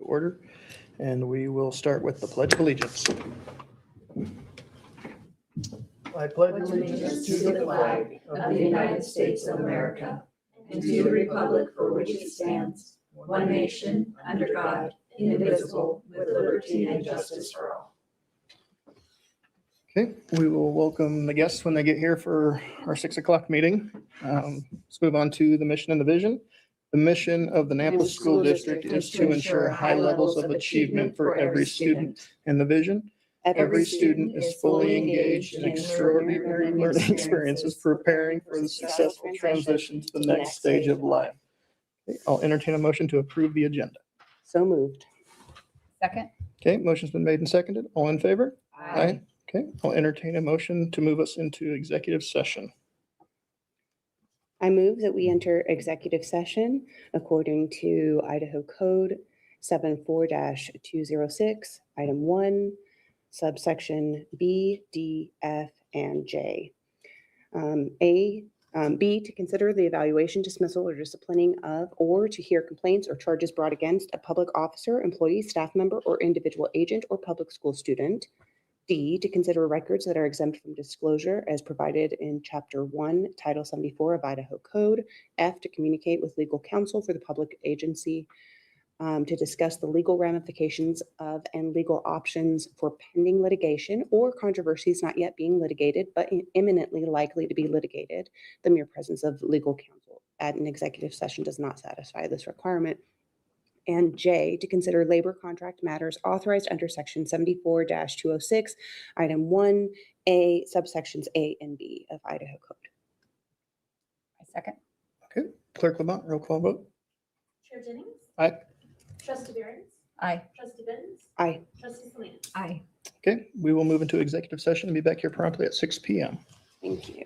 order, and we will start with the Pledge of Allegiance. I pledge allegiance to the flag of the United States of America and to the republic for which it stands, one nation, under God, indivisible, with liberty and justice for all. Okay, we will welcome the guests when they get here for our 6 o'clock meeting. Let's move on to the mission and the vision. The mission of the Nampa School District is to ensure high levels of achievement for every student. And the vision? Every student is fully engaged in extraordinary learning experiences, preparing for the successful transition to the next stage of life. Okay, I'll entertain a motion to approve the agenda. So moved. Second. Okay, motion's been made and seconded. All in favor? Aye. Okay, I'll entertain a motion to move us into executive session. I move that we enter executive session according to Idaho Code 74-206, Item 1, subsection B, D, F, and J. B, to consider the evaluation, dismissal, or disciplining of, or to hear complaints or charges brought against a public officer, employee, staff member, or individual agent or public school student. D, to consider records that are exempt from disclosure as provided in Chapter 1, Title 74 of Idaho Code. F, to communicate with legal counsel for the public agency to discuss the legal ramifications of and legal options for pending litigation or controversies not yet being litigated but imminently likely to be litigated. The mere presence of legal counsel at an executive session does not satisfy this requirement. And J, to consider labor contract matters authorized under Section 74-206, Item 1A, subsections A and B of Idaho Code. I second. Okay, Clerk Lamont, roll call vote. Chair Jennings? Aye. Trustee Behrens? Aye. Trustee Benz? Aye. Trustee Salinas? Aye. Okay, we will move into executive session and be back here promptly at 6 p.m. Thank you.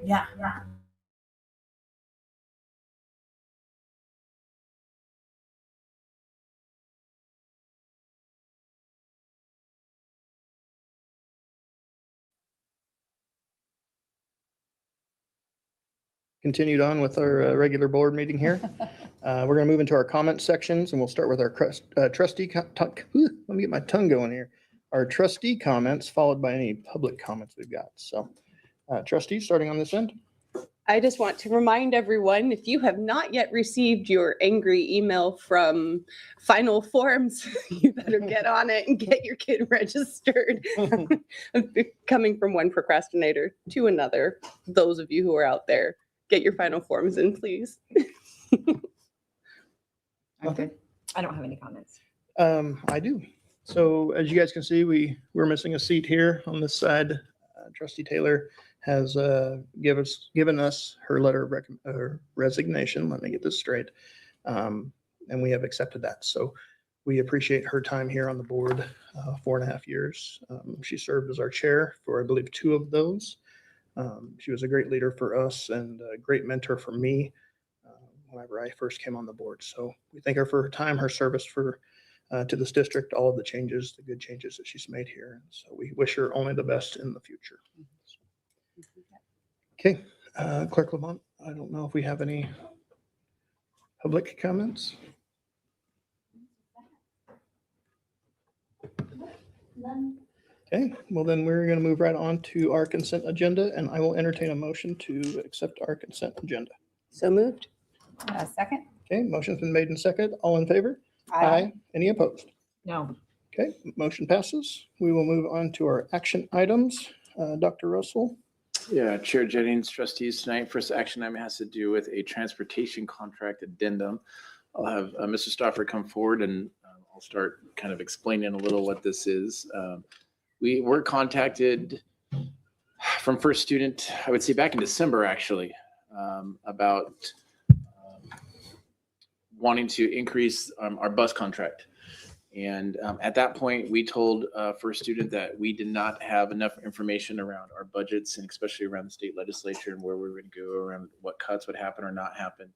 Yeah. Continued on with our regular board meeting here. We're going to move into our comment sections, and we'll start with our trustee, let me get my tongue going here. Our trustee comments, followed by any public comments we've got. So trustees, starting on this end. I just want to remind everyone, if you have not yet received your angry email from Final Forms, you better get on it and get your kid registered. Coming from one procrastinator to another, those of you who are out there, get your Final Forms in, please. Okay. I don't have any comments. I do. So as you guys can see, we're missing a seat here on this side. Trustee Taylor has given us her letter of resignation. Let me get this straight. And we have accepted that. So we appreciate her time here on the board, 4.5 years. She served as our chair for, I believe, 2 of those. She was a great leader for us and a great mentor for me whenever I first came on the board. So we thank her for her time, her service to this district, all of the changes, the good changes that she's made here. So we wish her only the best in the future. Okay, Clerk Lamont, I don't know if we have any public comments. None. Okay, well then we're going to move right on to our consent agenda, and I will entertain a motion to accept our consent agenda. So moved. Second? Okay, motion's been made and seconded. All in favor? Any opposed? No. Okay, motion passes. We will move on to our action items. Dr. Russell. Yeah, Chair Jennings, trustees, tonight, first action item has to do with a transportation contract addendum. I'll have Mr. Stauffer come forward and I'll start kind of explaining a little what this is. We were contacted from First Student, I would say back in December, actually, about wanting to increase our bus contract. And at that point, we told First Student that we did not have enough information around our budgets, and especially around the state legislature and where we were going to go, around what cuts would happen or not happen,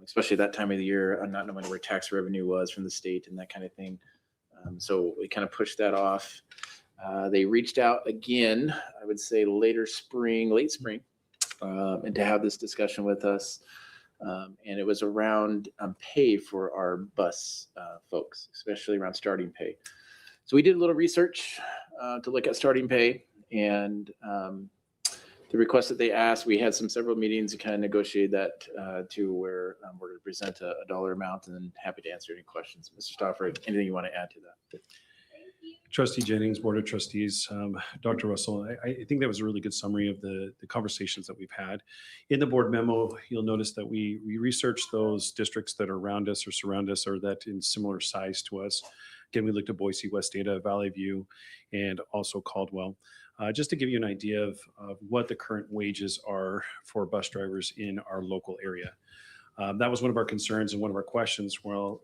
especially that time of the year, not knowing where tax revenue was from the state and that kind of thing. So we kind of pushed that off. They reached out again, I would say late spring, and to have this discussion with us. And it was around pay for our bus folks, especially around starting pay. So we did a little research to look at starting pay, and the request that they asked, we had several meetings to kind of negotiate that to where we're going to present a dollar amount, and then happy to answer any questions. Mr. Stauffer, anything you want to add to that? Trustee Jennings, Board of Trustees, Dr. Russell, I think that was a really good summary of the conversations that we've had. In the board memo, you'll notice that we researched those districts that are around us or surround us or that in similar size to us. Again, we looked at Boise, West Ada, Valley View, and also Caldwell. Just to give you an idea of what the current wages are for bus drivers in our local area. That was one of our concerns and one of our questions were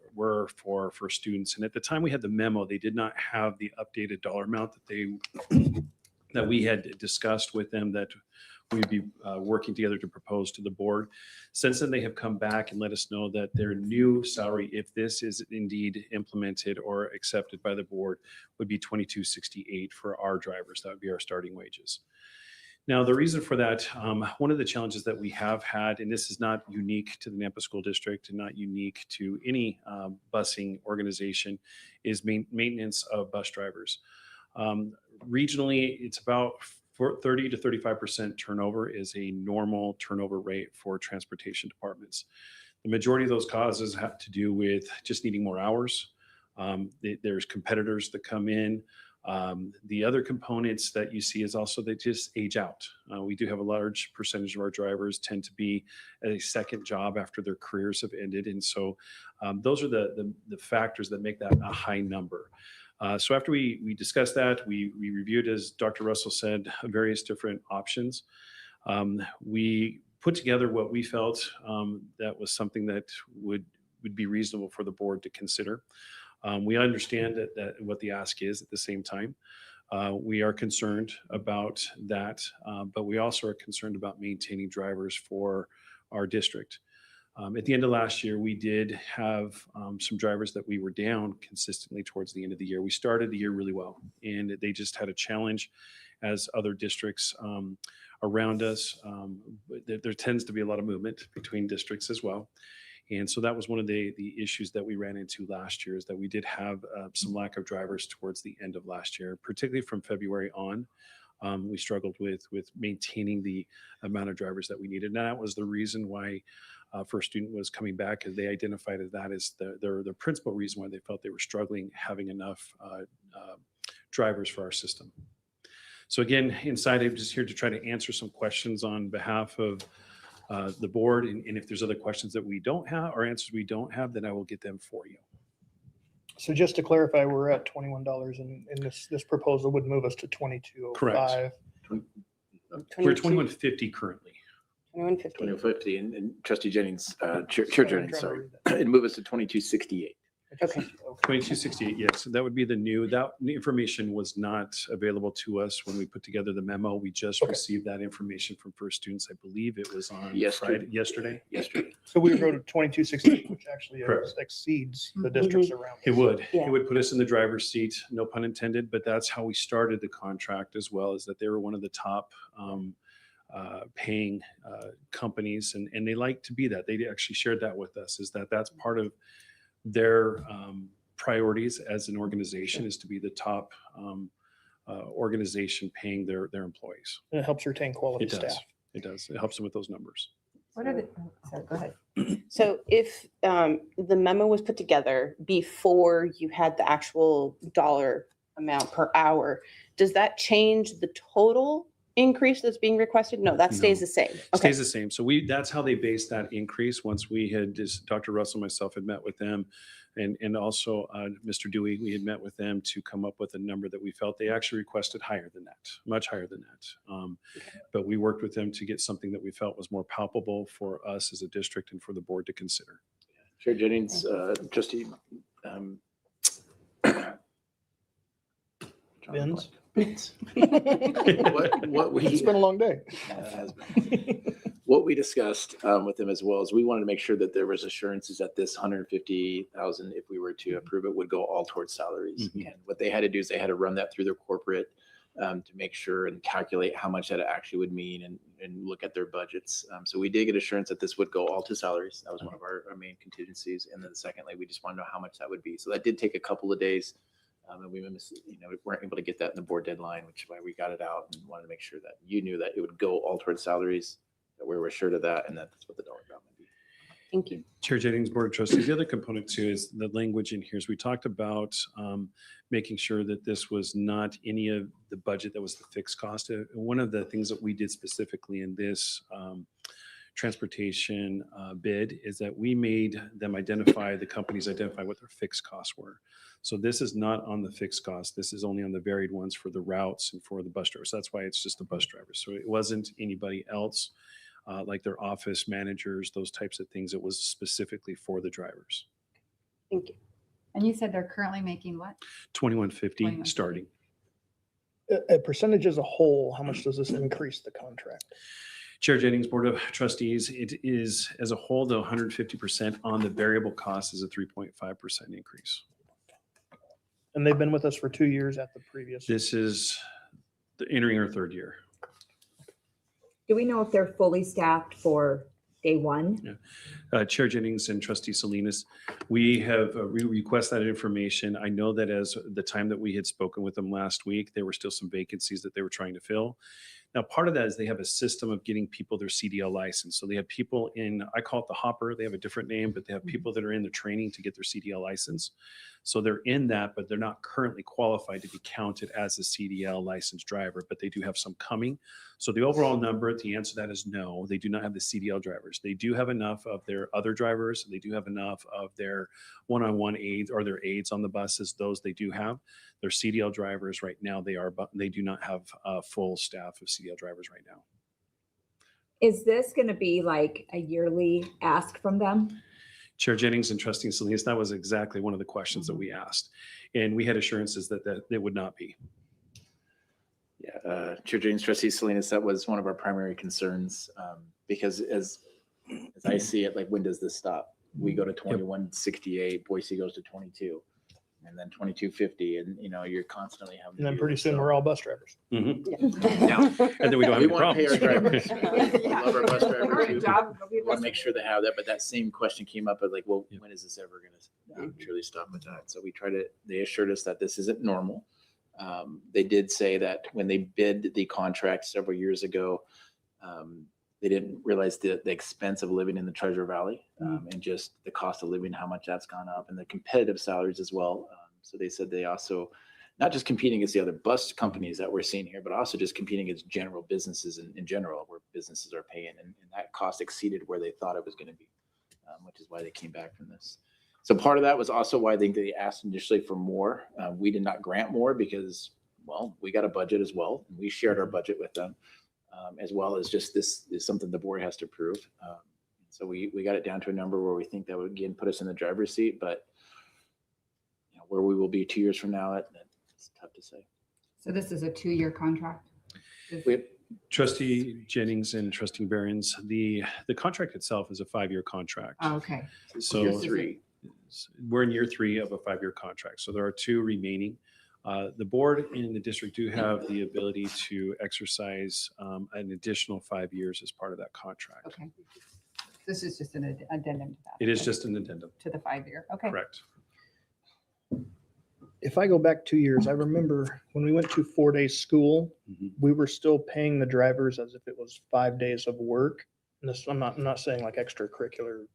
for students. And at the time we had the memo, they did not have the updated dollar amount that we had discussed with them that we'd be working together to propose to the board. Since then, they have come back and let us know that their new salary, if this is indeed implemented or accepted by the board, would be $22.68 for our drivers. That would be our starting wages. Now, the reason for that, one of the challenges that we have had, and this is not unique to the Nampa School District and not unique to any busing organization, is maintenance of bus drivers. Regionally, it's about 30 to 35% turnover is a normal turnover rate for transportation departments. The majority of those causes have to do with just needing more hours. There's competitors that come in. The other components that you see is also they just age out. We do have a large percentage of our drivers tend to be at a second job after their careers have ended. And so those are the factors that make that a high number. So after we discussed that, we reviewed, as Dr. Russell said, various different options. We put together what we felt that was something that would be reasonable for the board to consider. We understand that what the ask is at the same time. We are concerned about that, but we also are concerned about maintaining drivers for our district. At the end of last year, we did have some drivers that we were down consistently towards the end of the year. We started the year really well, and they just had a challenge as other districts around us. There tends to be a lot of movement between districts as well. And so that was one of the issues that we ran into last year, is that we did have some lack of drivers towards the end of last year, particularly from February on. We struggled with maintaining the amount of drivers that we needed. And that was the reason why First Student was coming back, because they identified that as the principal reason why they felt they were struggling having enough drivers for our system. So again, inside, I'm just here to try to answer some questions on behalf of the board. And if there's other questions that we don't have or answers we don't have, then I will get them for you. So just to clarify, we're at $21 and this proposal would move us to 2205. Correct. We're 2150 currently. 2150. 2050, and Trustee Jennings, Chair Jennings, sorry, it'd move us to 2268. Okay. 2268, yes. That would be the new, that information was not available to us when we put together the memo. We just received that information from First Students. I believe it was on Yesterday. yesterday. So we would go to 2268, which actually Correct. exceeds the districts around. It would. Yeah. It would put us in the driver's seat, no pun intended, but that's how we started the contract as well, is that they were one of the top paying companies, and they like to be that. They actually shared that with us, is that that's part of their priorities as an organization, is to be the top organization paying their employees. And it helps retain quality It does. staff. It does. It helps them with those numbers. What are the, oh, sorry, go ahead. So if the memo was put together before you had the actual dollar amount per hour, does that change the total increase that's being requested? No, that stays No. the same. Okay. Stays the same. So that's how they based that increase. Once we had, Dr. Russell, myself had met with them, and also Mr. Dewey, we had met with them to come up with a number that we felt they actually requested higher than that, much higher than that. But we worked with them to get something that we felt was more palpable for us as a district and for the board to consider. Chair Jennings, Trustee Benz? what we It's been a long day. has been. What we discussed with them as well is we wanted to make sure that there was assurances that this 150,000, if we were to approve it, would go all towards salaries. Mhm. And what they had to do is they had to run that through their corporate to make sure and calculate how much that actually would mean, and look at their budgets. So we did get assurance that this would go all to salaries. That was one of our main contingencies. And then secondly, we just wanted to know how much that would be. So that did take a couple of days. And we weren't able to get that in the board deadline, which is why we got it out and wanted to make sure that you knew that it would go all towards salaries, that we were assured of that, and that's what the dollar amount would be. Thank you. Chair Jennings, Board of Trustees, the other component too is the language in here. Is we talked about making sure that this was not any of the budget that was the fixed cost. One of the things that we did specifically in this transportation bid is that we made them the companies identify what their fixed costs were. So this is not on the fixed cost. This is only on the varied ones for the routes and for the bus drivers. So that's why it's just the bus drivers. So it wasn't anybody else like their office managers, those types of things. It was specifically for the drivers. Thank you. And you said they're currently making what? 2150 $21.50. starting. A percentage as a whole, how much does this increase the contract? Chair Jennings, Board of Trustees, it is as a whole, the 150% on the variable cost is a 3.5% increase. And they've been with us for 2 years at the previous. This is entering our third year. Do we know if they're fully staffed for day one? Chair Jennings and Trustee Salinas, we have requested that information. I know that as the time that we had spoken with them last week, there were still some vacancies that they were trying to fill. Now, part of that is they have a system of getting people their CDL license. So they have people in, I call it the hopper, they have a different name, but they have people that are in the training to get their CDL license. So they're in that, but they're not currently qualified to be counted as a CDL licensed driver, but they do have some coming. So the overall number, the answer to that is no, they do not have the CDL drivers. They do have enough of their other drivers. They do have enough of their one-on-one aides or their aides on the buses. Those they do have. Their CDL drivers right now, they do not have a full staff of CDL drivers right now. Is this going to be like a yearly ask from them? Chair Jennings and Trustee Salinas, that was exactly one of the questions that we asked. And we had assurances that it would not be. Yeah, Chair Jennings, Trustee Salinas, that was one of our primary concerns, because as I see it, like, when does this stop? We go to 2168, Boise goes to 22, and then 2250, and you're constantly having. And then pretty soon we're all bus drivers. Mhm. Now, And then we don't have we any want to pay our problems. drivers. We love our bus drivers. Already We job, nobody want to make listens. sure they have that, but that same question came up of like, well, Yeah. when is this ever going to truly stop with that? So they assured us that this isn't normal. They did say that when they bid the contract several years ago, they didn't realize the expense of living in the Treasure Valley, and just the cost of living, how much that's gone up, and the competitive salaries as well. So they said they also, not just competing against the other bus companies that we're seeing here, but also just competing against general businesses in general, where businesses are paying, and that cost exceeded where they thought it was going to be, which is why they came back from this. So part of that was also why I think they asked initially for more. We did not grant more because, well, we got a budget as well, and we shared our budget with them, as well as just this is something the board has to approve. So we got it down to a number where we think that would again put us in the driver's seat, but where we will be 2 years from now, it's tough to say. So this is a 2-year contract? Trustee Jennings and Trustee Behrens, the contract itself is a 5-year contract. Oh, okay. So Year 3. we're in year 3 of a 5-year contract. So there are 2 remaining. The board and the district do have the ability to exercise an additional 5 years as part of that contract. Okay. This is just an addendum to that. It is just an addendum, To the 5-year. Okay. correct? If I go back 2 years, I remember when we went to 4-day school, Mhm. we were still paying the drivers as if it was 5 days of work. And this, I'm not saying like extracurricular,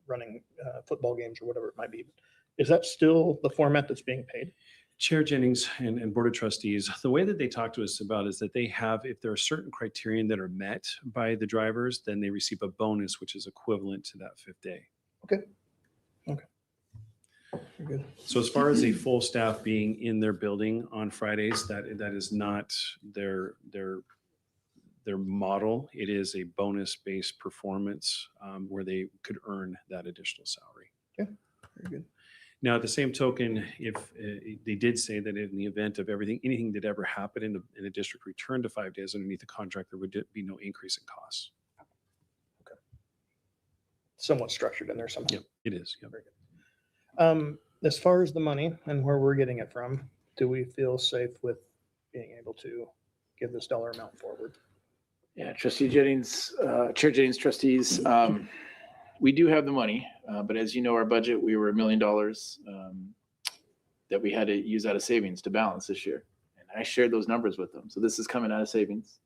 running football games or whatever it might be. Is that still the format that's being paid? Chair Jennings and Board of Trustees, the way that they talk to us about is that they have, if there are certain criterion that are met by the drivers, then they receive a bonus, which is equivalent to that 5th day. You're good. So as far as a full staff being in their building on Fridays, that is not their model. It is a bonus-based performance where they could earn that additional salary. Very good. Now, at the same token, if they did say that in the event of anything that ever happened in a district return to 5 days underneath the contract, there would be no increase in costs. Somewhat structured in there somehow. Yep, it is. Yep. Very good. As far as the money and where we're getting it from, do we feel safe with being able to give this dollar amount forward? Yeah, Trustee Jennings, Chair Jennings, trustees, we do have the money, but as you know, our budget, we were $1 million that we had to use out of savings to balance this year. And I shared those numbers with them. So this is coming out of savings.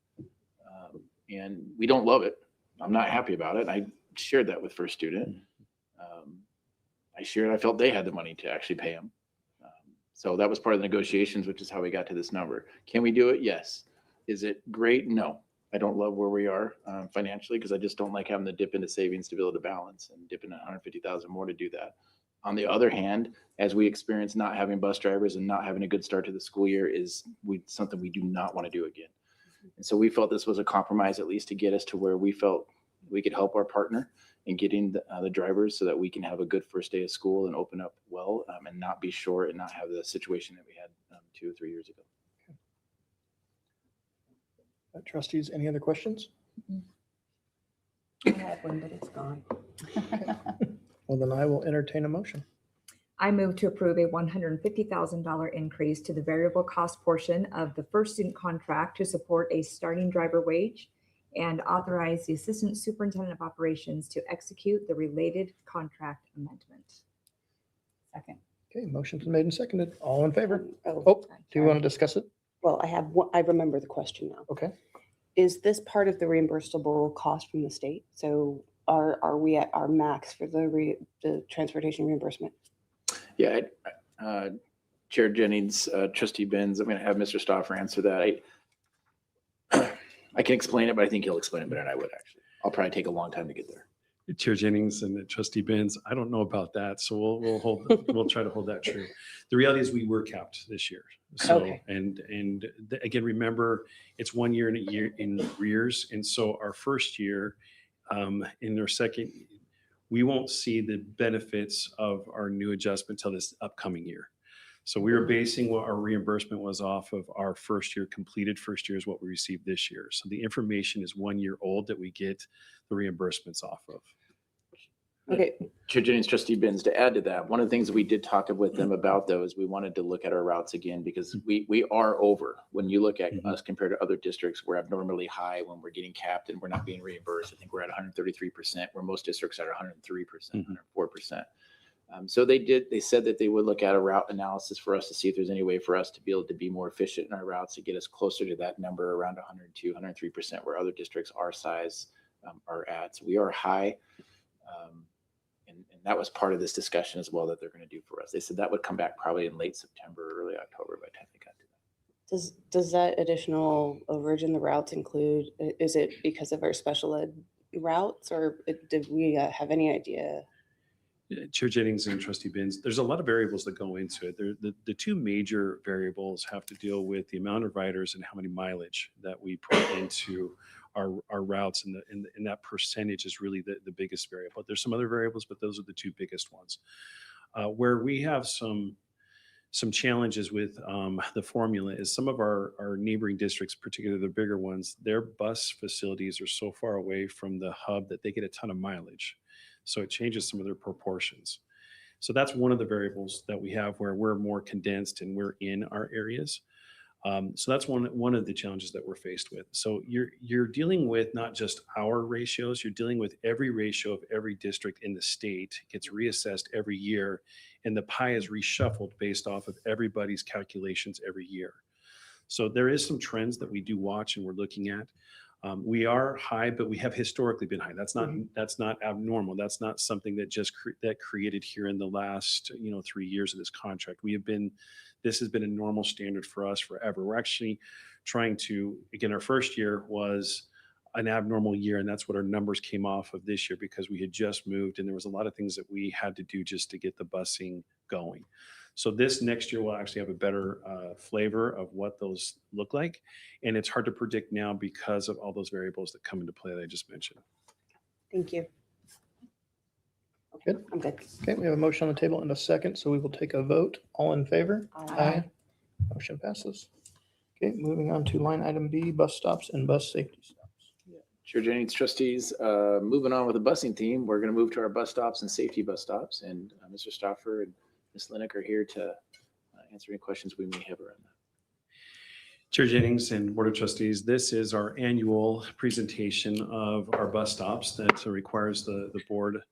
And we don't love it. I'm not happy about it. I shared that with First Student. I felt they had the money to actually pay them. So that was part of the negotiations, which is how we got to this number. Can we do it? Yes. Is it great? No. I don't love where we are financially because I just don't like having to dip into savings to be able to balance and dip into 150,000 more to do that. On the other hand, as we experience not having bus drivers and not having a good start to the school year is something we do not want to do again. And so we felt this was a compromise, at least to get us to where we felt we could help our partner in getting the drivers so that we can have a good first day of school and open up well and not be short and not have the situation that we had 2 or 3 years ago. Trustees, any other questions? I had one, but it's gone. Well, then I will entertain a motion. I move to approve a $150,000 increase to the variable cost portion of the first student contract to support a starting driver wage and authorize the Assistant Superintendent of Operations to execute the related contract amendment. Second. Okay, motion's been made and seconded. All in favor? Oh, Oh, do you want to discuss it? well, I have one, I remember the question now. Okay. Is this part of the reimbursable cost from the state? So are we at our max for the transportation reimbursement? Yeah, Chair Jennings, Trustee Benz, I'm going to have Mr. Stauffer answer that. I can explain it, but I think he'll explain it better than I would actually. I'll probably take a long time to get there. Chair Jennings and Trustee Benz, I don't know about that, so we'll try to hold that true. The reality is we were capped this year. So Okay. and again, remember it's 1 year in arrears, and so our first year, in their second, we won't see the benefits of our new adjustment till this upcoming year. So we were basing what our reimbursement was off of our first year, completed first year is what we received this year. So the information is 1 year old that we get the reimbursements off of. Okay, Chair Jennings, Trustee Benz, to add to that, one of the things we did talk with them about though is we wanted to look at our routes again because we are over. When you look at us compared to other districts, we're abnormally high when we're getting capped and we're not being reimbursed. I think we're at 133%, where most districts are at 103%, 104%. So they said that they would look at a route analysis for us to see if there's any way for us to be able to be more efficient in our routes to get us closer to that number around 102, 103%, where other districts our size are at. So we are high. And that was part of this discussion as well that they're going to do for us. They said that would come back probably in late September, early October by the time they got to that. does that additional overage in the routes include, is it because of our special ed routes, or did we have any idea? Chair Jennings and Trustee Benz, there's a lot of variables that go into it. The two major variables have to deal with the amount of riders and how many mileage that we put into our routes, and that percentage is really the biggest variable. There's some other variables, but those are the two biggest ones. Where we have some challenges with the formula is some of our neighboring districts, particularly the bigger ones, their bus facilities are so far away from the hub that they get a ton of mileage. So it changes some of their proportions. So that's one of the variables that we have where we're more condensed and we're in our areas. So that's one of the challenges that we're faced with. So you're dealing with not just our ratios, you're dealing with every ratio of every district in the state gets reassessed every year, and the pie is reshuffled based off of everybody's calculations every year. So there is some trends that we do watch and we're looking at. We are high, but we have historically been high. That's not abnormal. That's not something that just created here in the last 3 years of this contract. This has been a normal standard for us forever. We're actually trying to, again, our first year was an abnormal year, and that's what our numbers came off of this year because we had just moved and there was a lot of things that we had to do just to get the busing going. So this next year will actually have a better flavor of what those look like. And it's hard to predict now because of all those variables that come into play that I just mentioned. Thank you. Good. I'm good. Okay, we have a motion on the table and a second, so we will take a vote. All in favor? Aye. Motion passes. Okay, moving on to line item B, bus stops and bus safety stops. Chair Jennings, trustees, moving on with the busing theme, we're going to move to our bus stops and safety bus stops. And Mr. Stoffer and Ms. Linick are here to answer any questions we may have around that. Chair Jennings and Board of Trustees, this is our annual presentation of our bus stops that requires the board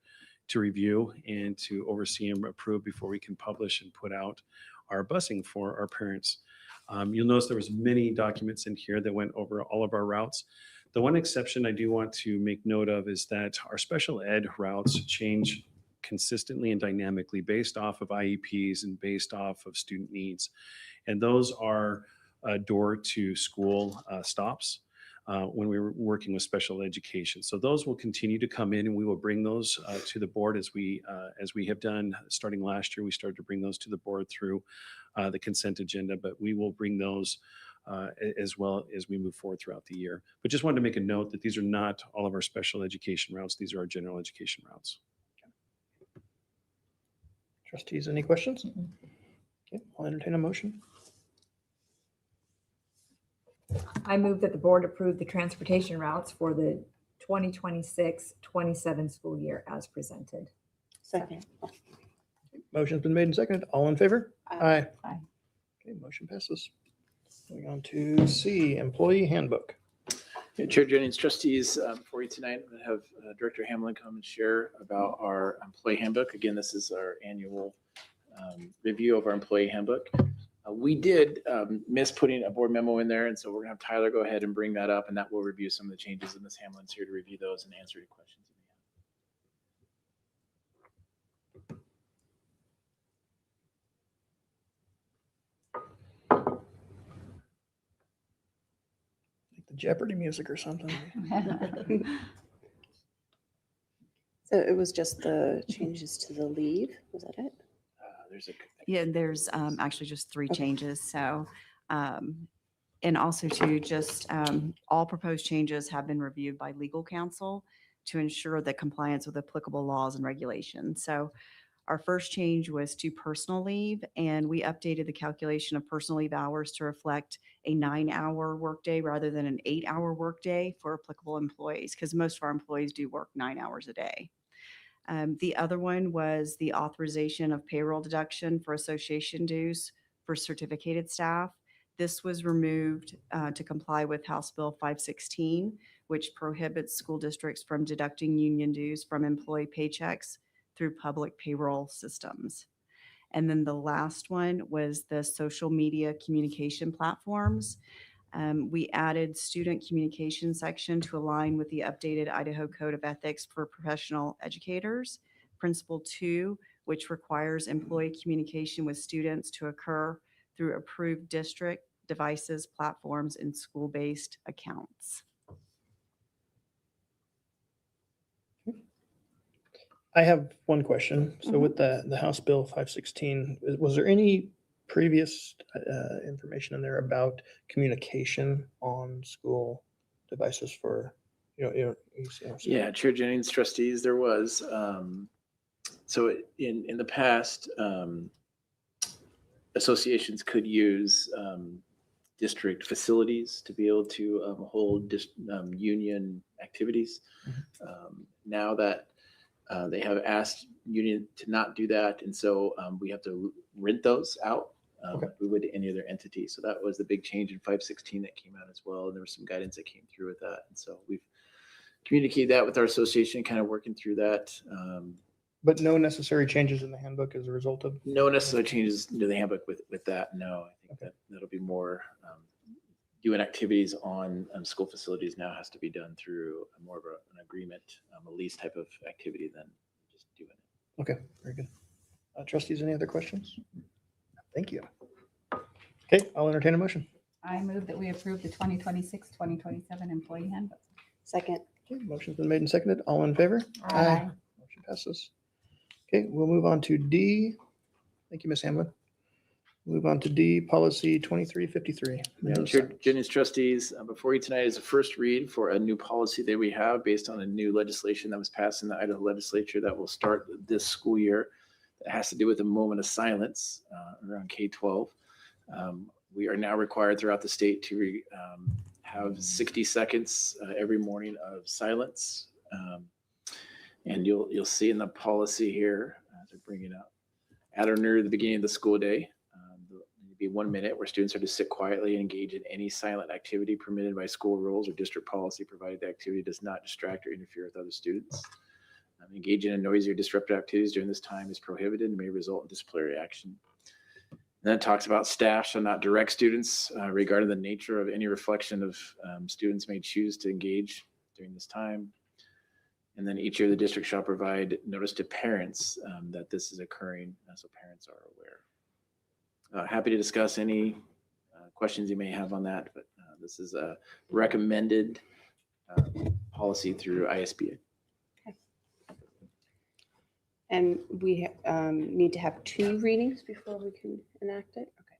to review and to oversee and approve before we can publish and put out our busing for our parents. You'll notice there was many documents in here that went over all of our routes. The one exception I do want to make note of is that our special ed routes change consistently and dynamically based off of IEPs and based off of student needs. And those are door to school stops when we were working with special education. So those will continue to come in and we will bring those to the board as we have done starting last year. We started to bring those to the board through the consent agenda, but we will bring those as well as we move forward throughout the year. But just wanted to make a note that these are not all of our special education routes. These are our general education routes. Trustees, any questions? Okay, I'll entertain a motion. I move that the board approve the transportation routes for the 2026-27 school year as presented. Second. Motion's been made and seconded. All in favor? Aye. Aye. Okay, motion passes. Moving on to C, employee handbook. Yeah, Chair Jennings, trustees, for you tonight, I'm going to have Director Hamlin come and share about our employee handbook. Again, this is our annual review of our employee handbook. We did miss putting a board memo in there, and so we're going to have Tyler go ahead and bring that up, and that will review some of the changes, and Ms. Hamlin's here to review those and answer any questions you may have. Like the Jeopardy music or something. So it was just the changes to the leave, was that it? There's a Yeah, there's actually just 3 Okay. changes. So, and also to just all proposed changes have been reviewed by legal counsel to ensure that compliance with applicable laws and regulations. So Our first change was to personal leave, and we updated the calculation of personal leave hours to reflect a 9-hour workday rather than an 8-hour workday for applicable employees, because most of our employees do work 9 hours a day. The other one was the authorization of payroll deduction for association dues for certificated staff. This was removed to comply with House Bill 516, which prohibits school districts from deducting union dues from employee paychecks through public payroll systems. And then the last one was the social media communication platforms. We added student communication section to align with the updated Idaho Code of Ethics for Professional Educators. Principle 2, which requires employee communication with students to occur through approved district devices, platforms, and school-based accounts. I have one question. So with the House Bill 516, was there any previous information in there about communication on school devices for, Yeah, Chair Jennings, trustees, there was. So in the past, associations could use district facilities to be able to hold union activities. Now that they have asked union to not do that, and so we have to rent those out. Like we would any other entity. So that was the big change in 516 that came out as well. And there was some guidance that came through with that. And so we've communicated that with our association, kind of working through that. But no necessary changes in the handbook as a result of? No necessary changes to the handbook with that. No, I think that'll be more doing activities on school facilities now has to be done through more of an agreement, a lease type of activity than just doing it. Okay, very good. Trustees, any other questions? Thank you. Okay, I'll entertain a motion. I move that we approve the 2026-2027 employee handbook. Second. Okay, motion's been made and seconded. All in favor? Aye. Motion passes. Okay, we'll move on to D. Thank you, Ms. Hamlin. Move on to D, policy 2353. Chair Jennings, trustees, before you tonight is a first read for a new policy that we have based on a new legislation that was passed in the Idaho legislature that will start this school year. That has to do with a moment of silence around K-12. We are now required throughout the state to have 60 seconds every morning of silence. And you'll see in the policy here, as I bring it up, at or near the beginning of the school day, there'll be 1 minute where students are to sit quietly and engage in any silent activity permitted by school rules or district policy, provided the activity does not distract or interfere with other students. Engaging in noisy or disruptive activities during this time is prohibited and may result in disciplinary action. And then it talks about staff shall not direct students regarding the nature of any reflection of students may choose to engage during this time. And then each year the district shall provide notice to parents that this is occurring, so parents are aware. Happy to discuss any questions you may have on that, but this is a recommended policy through ISBA. And we need to have 2 readings before we can enact it? Okay.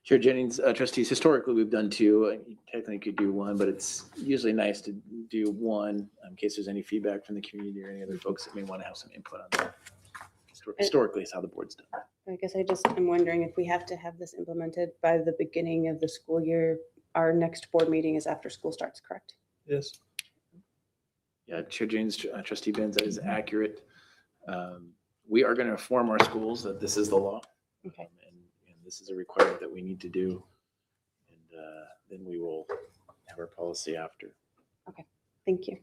Chair Jennings, trustees, historically we've done 2. You technically could do 1, but it's usually nice to do 1 in case there's any feedback from the community or any other folks that may want to have some input on that. Historically is how the board's done. I guess I'm wondering if we have to have this implemented by the beginning of the school year. Our next board meeting is after school starts, correct? Yes. Yeah, Chair Jennings, trustee Benz, that is accurate. We are going to inform our schools that this is the law. Okay. And this is a requirement that we need to do. And then we will have our policy after. Thank you.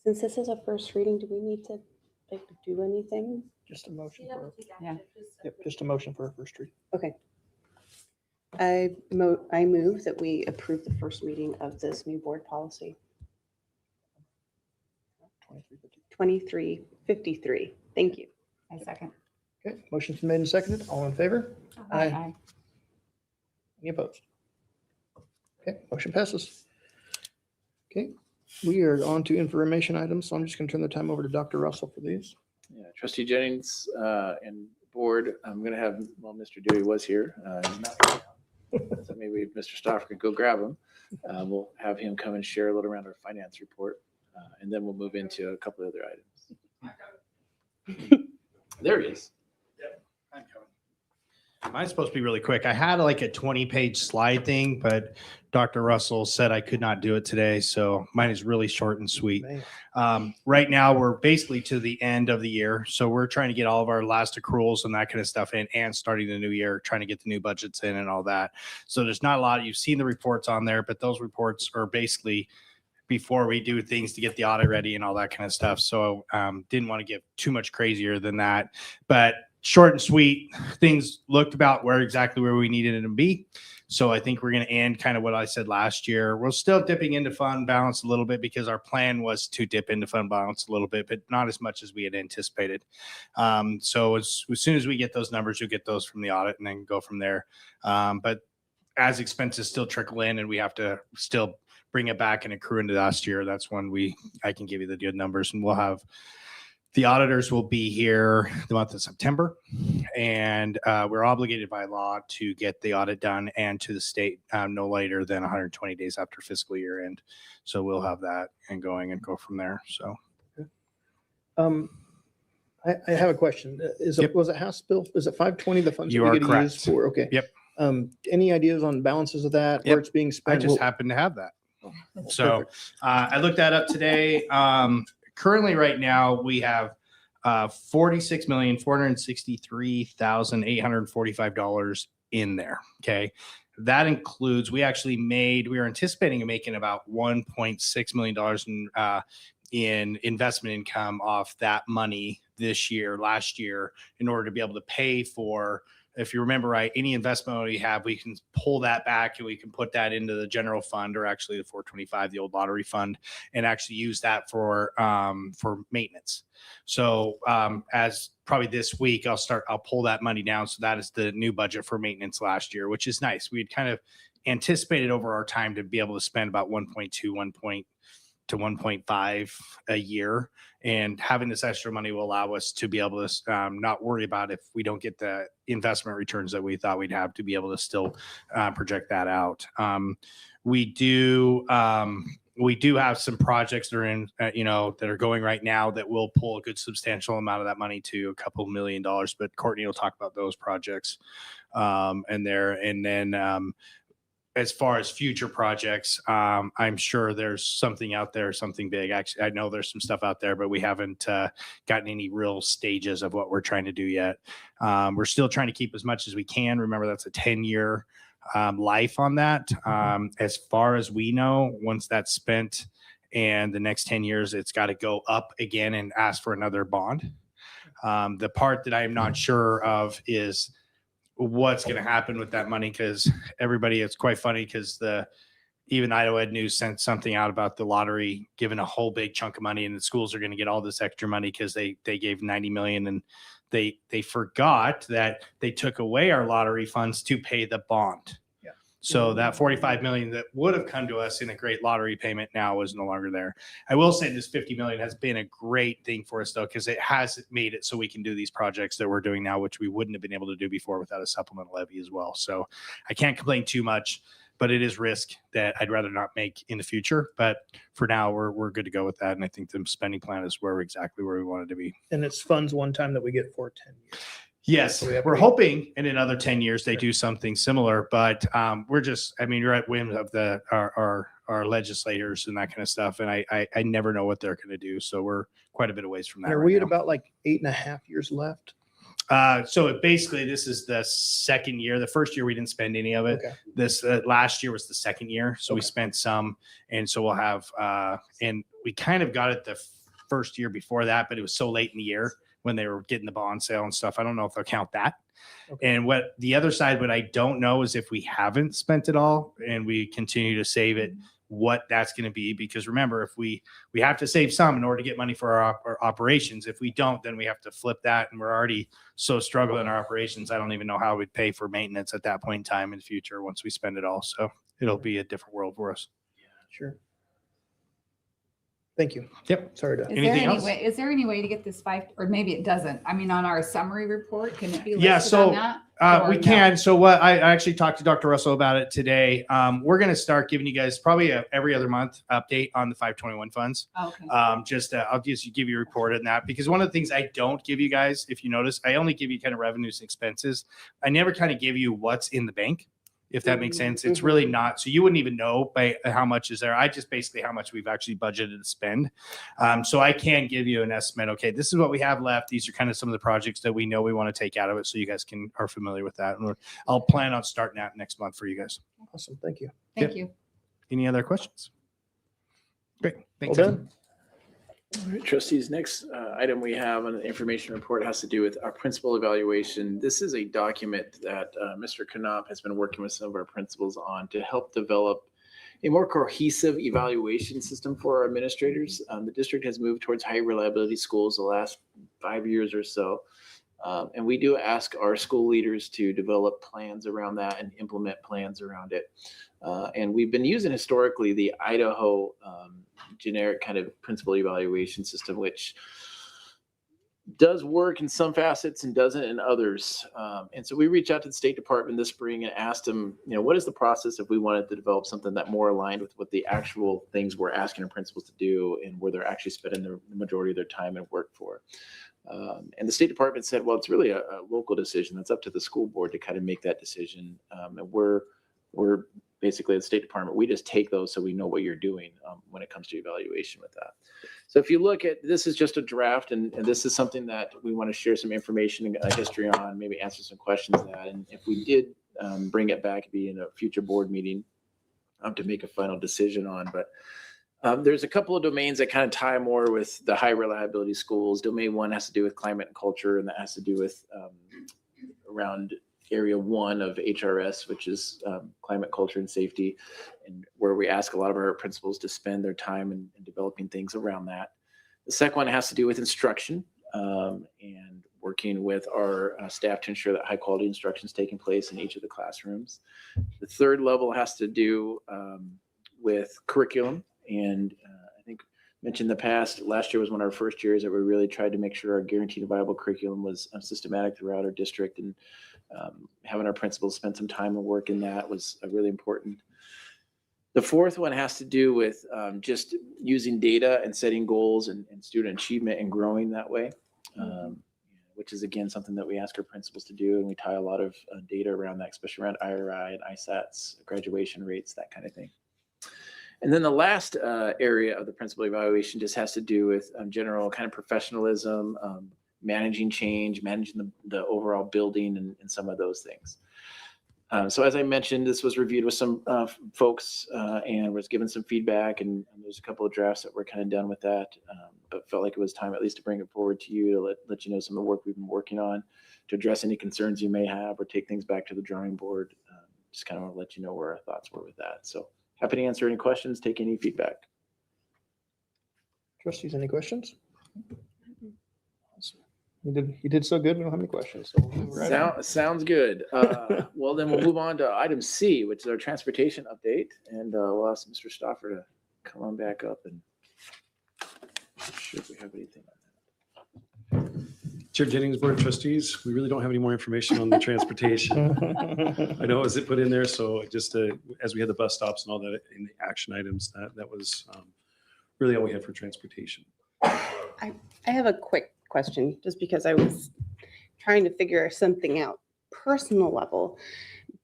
Since this is a first reading, do we need to do anything? Just a motion You have for, to take Yeah. action, yep, just a motion for a first read. Okay. I move that we approve the first meeting of this new board policy 2353. Thank you. I second. Okay, motion's been made and seconded. All in favor? Aye. Any opposed? Okay, motion passes. Okay, we are on to information items, so I'm just going to turn the time over to Dr. Russell for these. Yeah, trustee Jennings and board, I'm going to have, well, Mr. Dewey was here. He's not here now. So maybe Mr. Stoffer could go grab him. We'll have him come and share a little around our finance report. And then we'll move into a couple of other items. There he is. I'm coming. Mine's supposed to be really quick. I had like a 20-page slide thing, but Dr. Russell said I could not do it today. So mine is really short and sweet. Right now, we're basically to the end of the year. So we're trying to get all of our last accruals and that kind of stuff in and starting the new year, trying to get the new budgets in and all that. So there's not a lot. You've seen the reports on there, but those reports are basically before we do things to get the audit ready and all that kind of stuff. So didn't want to get too much crazier than that, but short and sweet, things looked about exactly where we needed it to be. So I think we're going to end kind of what I said last year. We're still dipping into fund balance a little bit because our plan was to dip into fund balance a little bit, but not as much as we had anticipated. So as soon as we get those numbers, you'll get those from the audit and then go from there. But as expenses still trickle in and we have to still bring it back and accrue into last year, that's when I can give you the good numbers, and we'll have the auditors will be here the month of September, and we're obligated by law to get the audit done and to the state no later than 120 days after fiscal year end. So we'll have that and go from there. So I have a question. Was it House bill? Is it 520, the funds You that are we get to use correct. for? Okay. Yep. Any ideas on balances of that, where Yep. it's being I spent? just happen to have that. So I looked that up today. Currently right now we have $46,463,845 in there. Okay. That includes, we were anticipating making about $1.6 million in investment income off that money last year, in order to be able to pay for, if you remember right, any investment we have, we can pull that back and we can put that into the general fund, or actually the 425, the old lottery fund, and actually use that for maintenance. So as probably this week, I'll pull that money down. So that is the new budget for maintenance last year, which is nice. We'd kind of anticipated over our time to be able to spend about 1.2 to 1.5 a year, and having this extra money will allow us to be able to not worry about if we don't get the investment returns that we thought we'd have, to be able to still project that out. We do have some projects that are in, that are going right now that will pull a good substantial amount of that money to $2 million. But Courtney will talk about those projects as far as future projects, I'm sure there's something out there, something big. Actually, I know there's some stuff out there, but we haven't gotten any real stages of what we're trying to do yet. We're still trying to keep as much as we can. Remember, that's a 10-year life on that. As far as we know, once that's spent and the next 10 years, it's got to go up again and ask for another bond. The part that I'm not sure of is what's going to happen with that money, because it's quite funny, because even Idaho Ed News sent something out about the lottery giving a whole big chunk of money, and the schools are going to get all this extra money because they gave $90 million, and they forgot that they took away our lottery funds to pay the bond. So that $45 million that would have come to us in a great lottery payment now is no longer there. I will say this $50 million has been a great thing for us, though, because it has made it so we can do these projects that we're doing now, which we wouldn't have been able to do before without a supplemental levy as well. So I can't complain too much, but it is risk that I'd rather not make in the future. But for now, we're good to go with that. And I think the spending plan is exactly where we wanted to be. And it's funds one time that we get for 10 years. Yes, So we're hoping in another 10 years they do something similar, but you're at whim of our legislators and that kind of stuff. And I never know what they're going to do. So we're quite a bit of ways from that. Are we at about like 8.5 years left? So basically this is the second year. The first year we didn't spend any of it. Okay. This last year was the second year. So we Okay. spent some, and so we'll have, and we kind of got it the first year before that, but it was so late in the year when they were getting the bond sale and stuff. I don't know if they'll count that. Okay. And what I don't know is if we haven't spent it all and we continue to save it, what that's going to be. Because remember, if we have to save some in order to get money for our operations. If we don't, then we have to flip that. And we're already so struggling in our operations. I don't even know how we'd pay for maintenance at that point in time in the future once we spend it all. So it'll be a different world for us. Sure. Thank you. Yep. Sorry to. Is there Anything any else? way, is there any way to get this or maybe it doesn't? I mean, on our summary report, can it be Yeah, listed so, on that? Or we no? can. So what I actually talked to Dr. Russell about it today. We're going to start giving you guys probably every other month update on the 521 funds. Okay. I'll just give you a report on that, because one of the things I don't give you guys, if you notice, I only give you kind of revenues and expenses. I never kind of give you what's in the bank, if that makes sense. It's really not. So you wouldn't even know by how much is there. I just basically how much we've actually budgeted to spend. So I can give you an estimate. Okay, this is what we have left. These are kind of some of the projects that we know we want to take out of it, so you guys are familiar with that. And I'll plan on starting that next month for you guys. Awesome. Thank you. Thank you. Any other questions? Great. Well Thanks. done. All right, trustees, next item we have on the information report has to do with our principal evaluation. This is a document that Mr. Knopf has been working with some of our principals on to help develop a more cohesive evaluation system for our administrators. The district has moved towards high reliability schools the last 5 years or so. And we do ask our school leaders to develop plans around that and implement plans around it. And we've been using historically the Idaho generic kind of principal evaluation system, which does work in some facets and doesn't in others. And so we reached out to the State Department this spring and asked them, what is the process if we wanted to develop something that more aligned with what the actual things we're asking our principals to do and where they're actually spending the majority of their time and work for. And the State Department said, well, it's really a local decision. That's up to the school board to kind of make that decision. And we're basically the State Department. We just take those so we know what you're doing when it comes to evaluation with that. So if you look at, this is just a draft, and this is something that we want to share some information and history on, maybe answer some questions on that. And if we did bring it back, it'd be in a future board meeting to make a final decision on. But there's a couple of domains that kind of tie more with the high reliability schools. Domain 1 has to do with climate and culture, and that has to do with around area 1 of HRS, which is climate, culture, and safety, and where we ask a lot of our principals to spend their time in developing things around that. The second one has to do with instruction and working with our staff to ensure that high quality instruction is taking place in each of the classrooms. The third level has to do with curriculum. And I think mentioned in the past, last year was one of our first years that we really tried to make sure our guaranteed viable curriculum was systematic throughout our district, and having our principals spend some time and work in that was really important. The fourth one has to do with just using data and setting goals and student achievement and growing that way, which is, again, something that we ask our principals to do. And we tie a lot of data around that, especially around IRI and ISATs, graduation rates, that kind of thing. And then the last area of the principal evaluation just has to do with general kind of professionalism, managing change, managing the overall building, and some of those things. So as I mentioned, this was reviewed with some folks and was given some feedback, and there's a couple of drafts that were kind of done with that, but felt like it was time at least to bring it forward to you to let you know some of the work we've been working on, to address any concerns you may have or take things back to the drawing board. Just kind of want to let you know where our thoughts were with that. So happy to answer any questions, take any feedback. Trustees, any questions? Awesome. You did so good. We don't have any questions. So we'll move right on. Sounds good. Well, then we'll move on to item C, which is our transportation update. And we'll ask Mr. Stoffer to come on back up and should we have anything on that. Chair Jennings, Board of Trustees, we really don't have any more information on the transportation. I know it was put in there, so just as we had the bus stops and all that in the action items, that was really all we had for transportation. I have a quick question, just because I was trying to figure something out personal level,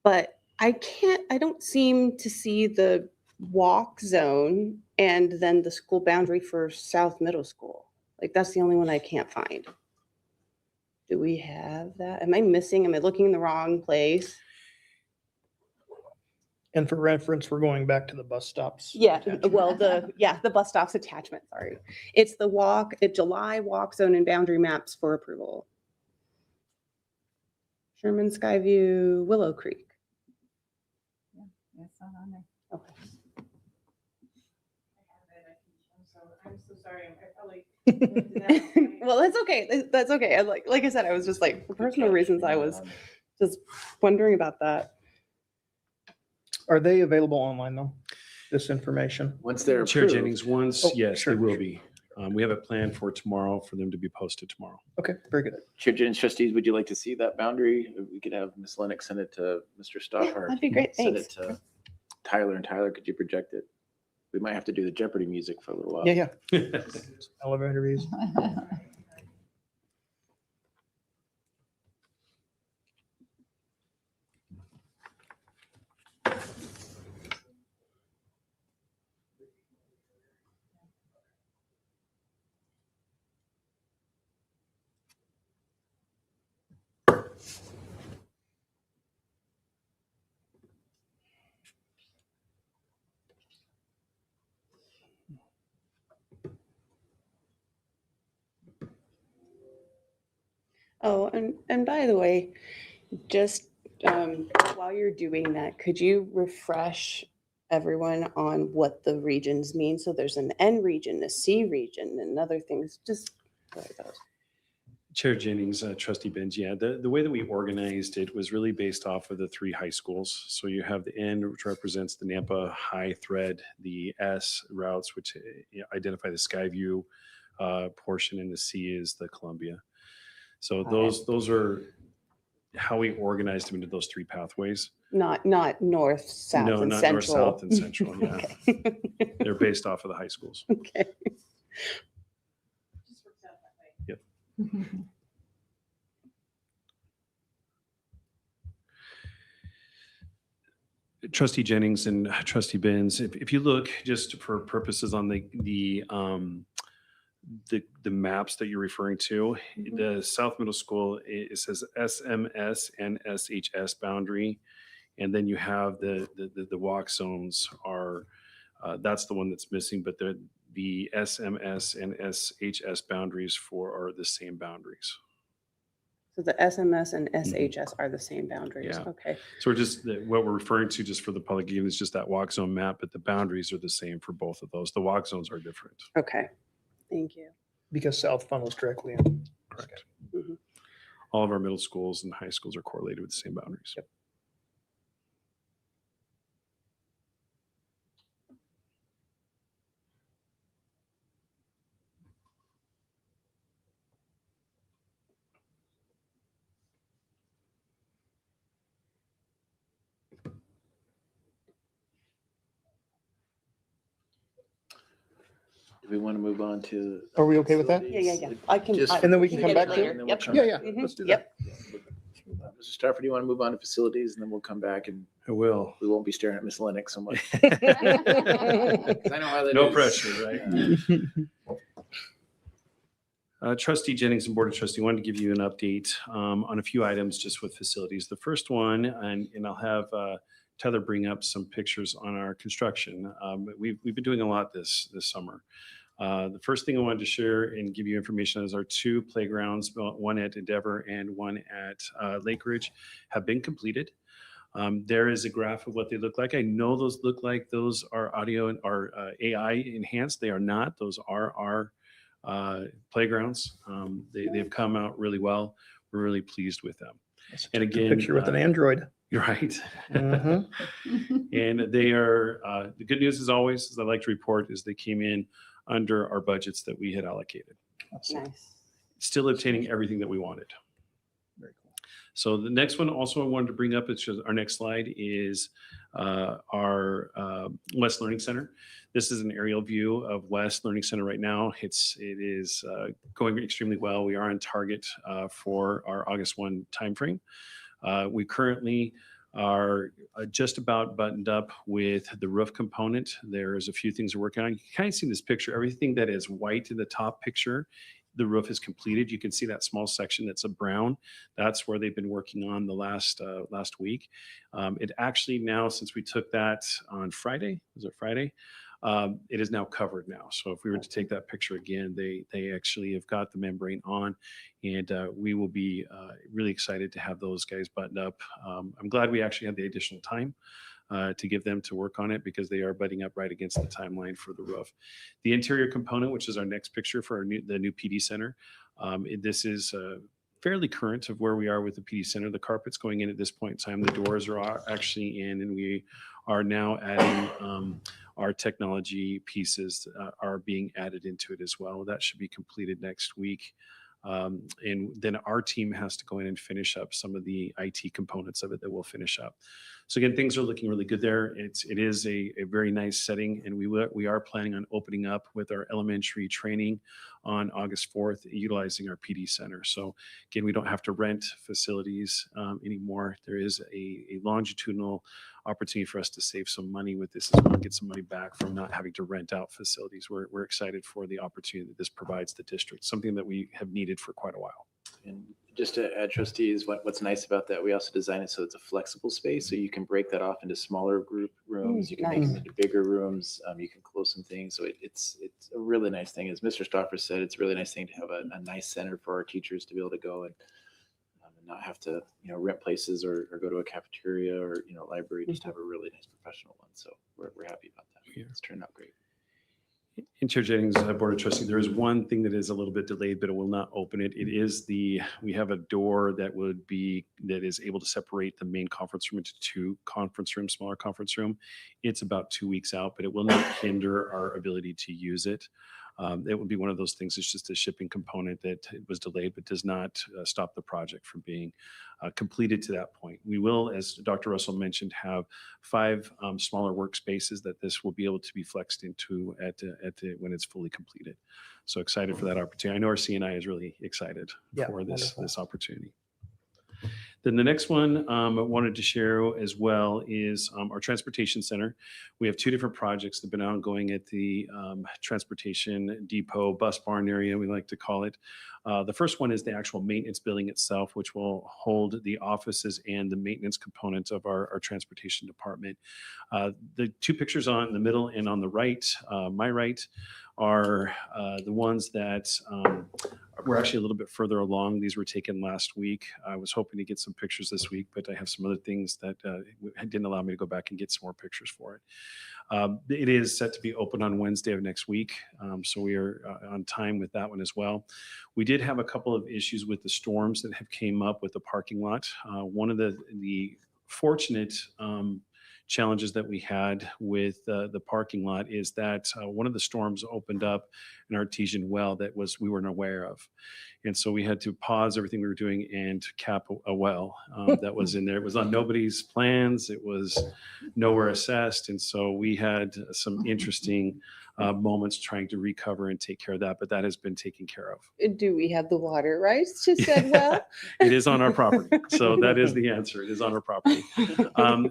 but I don't seem to see the walk zone and then the school boundary for South Middle School. Like, that's the only one I can't find. Do we have that? Am I missing? Am I looking in the wrong place? And for reference, we're going back to the bus stops. Yeah, attachment. well, the bus stops attachment, sorry. It's the July walk zone and boundary maps for approval. Sherman, Skyview, Willow Creek. It's not on there. Okay. I'm so sorry. I probably. Well, that's okay. That's okay. Like I said, I was just like, for personal reasons, I was just wondering about that. Are they available online though? this information? Once they're Chair approved. Jennings, once, Oh, yes, sure, they will sure. be. We have a plan for tomorrow for them to be posted tomorrow. Okay, very good. Chair Jennings, trustees, would you like to see that boundary? We could have Ms. Lennox send it to Mr. Stoffard. That'd be great. Send Thanks. it to Tyler, and Tyler, could you project it? We might have to do the Jeopardy music for a little while. Yeah, yeah. Elevator reviews. Oh, and by the way, just while you're doing that, could you refresh everyone on what the regions mean? So there's an N region, a C region, and other things. Just what are those? Chair Jennings, Trustee Benz, yeah, the way that we organized it was really based off of the 3 high schools. So you have the N, which represents the Nampa High thread, the S routes, which identify the Skyview portion, and the C is the Columbia. So those are how we organized them into those 3 pathways. Not north, south, No, and not central. north, south, and central, yeah. Okay. They're based off of the high schools. Okay. Just works out that way. Trustee Jennings and Trustee Benz, if you look just for purposes on the maps that you're referring to, the South Middle School, it says SMS and SHS boundary, and then you have the walk zones are that's the one that's missing, but the SMS and SHS boundaries are the same boundaries. So the SMS and SHS are the same boundaries. Yeah. Okay. So we're just what we're referring to, just for the public, again, is just that walk zone map, but the boundaries are the same for both of those. The walk zones are different. Okay. Thank you. Because south funnels directly in. Correct. Mhm. All of our middle schools and high schools are correlated with the same boundaries. Yep. Do we want to move on to? Are we okay with that? Yeah. I can. Just- And then we can come back to later. it? And then we'll Yep. come Yeah, back. yeah, Mhm. let's do Yep. that. Mr. Stafford, do you want to move on to facilities, and then we'll come back and I will. we won't be staring at Ms. Lennox so much. 'Cause I know how that No is. pressure, right? Yeah. Trustee Jennings and Board of Trustees, wanted to give you an update on a few items just with facilities. The first one, and I'll have Tyler bring up some pictures on our construction. We've been doing a lot this summer. The first thing I wanted to share and give you information is our 2 playgrounds, one at Endeavor and one at Lake Ridge, have been completed. There is a graph of what they look like. I know those look like those are audio and are AI enhanced. They are not. Those are our playgrounds. They've come out really well. We're really pleased with them. That's a And good again, picture with an Android. You're right. Mhm. And they are, the good news as always, as I like to report, is they came in under our budgets that we had allocated, Nice. still obtaining everything that we wanted. Very cool. So the next one also I wanted to bring up, it's just our next slide, is our West Learning Center. This is an aerial view of West Learning Center right now. It is going extremely well. We are on target for our August 1 timeframe. We currently are just about buttoned up with the roof component. There's a few things we're working on. You can kind of see this picture. Everything that is white in the top picture, the roof is completed. You can see that small section that's a brown. That's where they've been working on the last week. It actually now, since we took that on Friday, was it Friday? It is now covered now. So if we were to take that picture again, they actually have got the membrane on, and we will be really excited to have those guys buttoned up. I'm glad we actually had the additional time to give them to work on it, because they are butting up right against the timeline for the roof. The interior component, which is our next picture for the new PD center, this is fairly current of where we are with the PD center. The carpet's going in at this point in time. The doors are actually in, and we are now adding our technology pieces are being added into it as well. That should be completed next week. And then our team has to go in and finish up some of the IT components of it that we'll finish up. So again, things are looking really good there. It is a very nice setting, and we are planning on opening up with our elementary training on August 4th, utilizing our PD center. So again, we don't have to rent facilities anymore. There is a longitudinal opportunity for us to save some money with this as well, and get some money back from not having to rent out facilities. We're excited for the opportunity that this provides the district, something that we have needed for quite a while. And just to add, trustees, what's nice about that, we also design it so it's a flexible space, so you can break that off into smaller group rooms. You can make them into bigger rooms. You can close some things. So it's a really nice thing. As Mr. Stoffer said, it's a really nice thing to have a nice center for our teachers to be able to go and not have to, rent places or go to a cafeteria or, library, just have a really nice professional one. So we're happy about that. Yeah. It's turned out great. In Chair Jennings, Board of Trustees, there is one thing that is a little bit delayed, but it will not open it. It is we have a door that is able to separate the main conference room into two conference rooms, smaller conference room. It's about 2 weeks out, but it will not hinder our ability to use it. It would be one of those things. It's just a shipping component that was delayed, but does not stop the project from being completed to that point. We will, as Dr. Russell mentioned, have 5 smaller workspaces that this will be able to be flexed into when it's fully completed. So excited for that opportunity. I know our CNI is really excited for this opportunity. Then the next one I wanted to share as well is our transportation center. We have 2 different projects that have been ongoing at the transportation depot, bus barn area, we like to call it. The first one is the actual maintenance building itself, which will hold the offices and the maintenance components of our transportation department. The 2 pictures on the middle and on the right, my right, are the ones that we're actually a little bit further along. These were taken last week. I was hoping to get some pictures this week, but I have some other things that didn't allow me to go back and get some more pictures for it. It is set to be open on Wednesday of next week, so we are on time with that one as well. We did have a couple of issues with the storms that have came up with the parking lot. One of the fortunate challenges that we had with the parking lot is that one of the storms opened up an artesian well that we weren't aware of. And so we had to pause everything we were doing and cap a well that was in there. It was on nobody's plans. It was nowhere assessed. And so we had some interesting moments trying to recover and take care of that, but that has been taken care of. Do we have the water rights to said well? It is on our property. So that is the answer. It is on our property.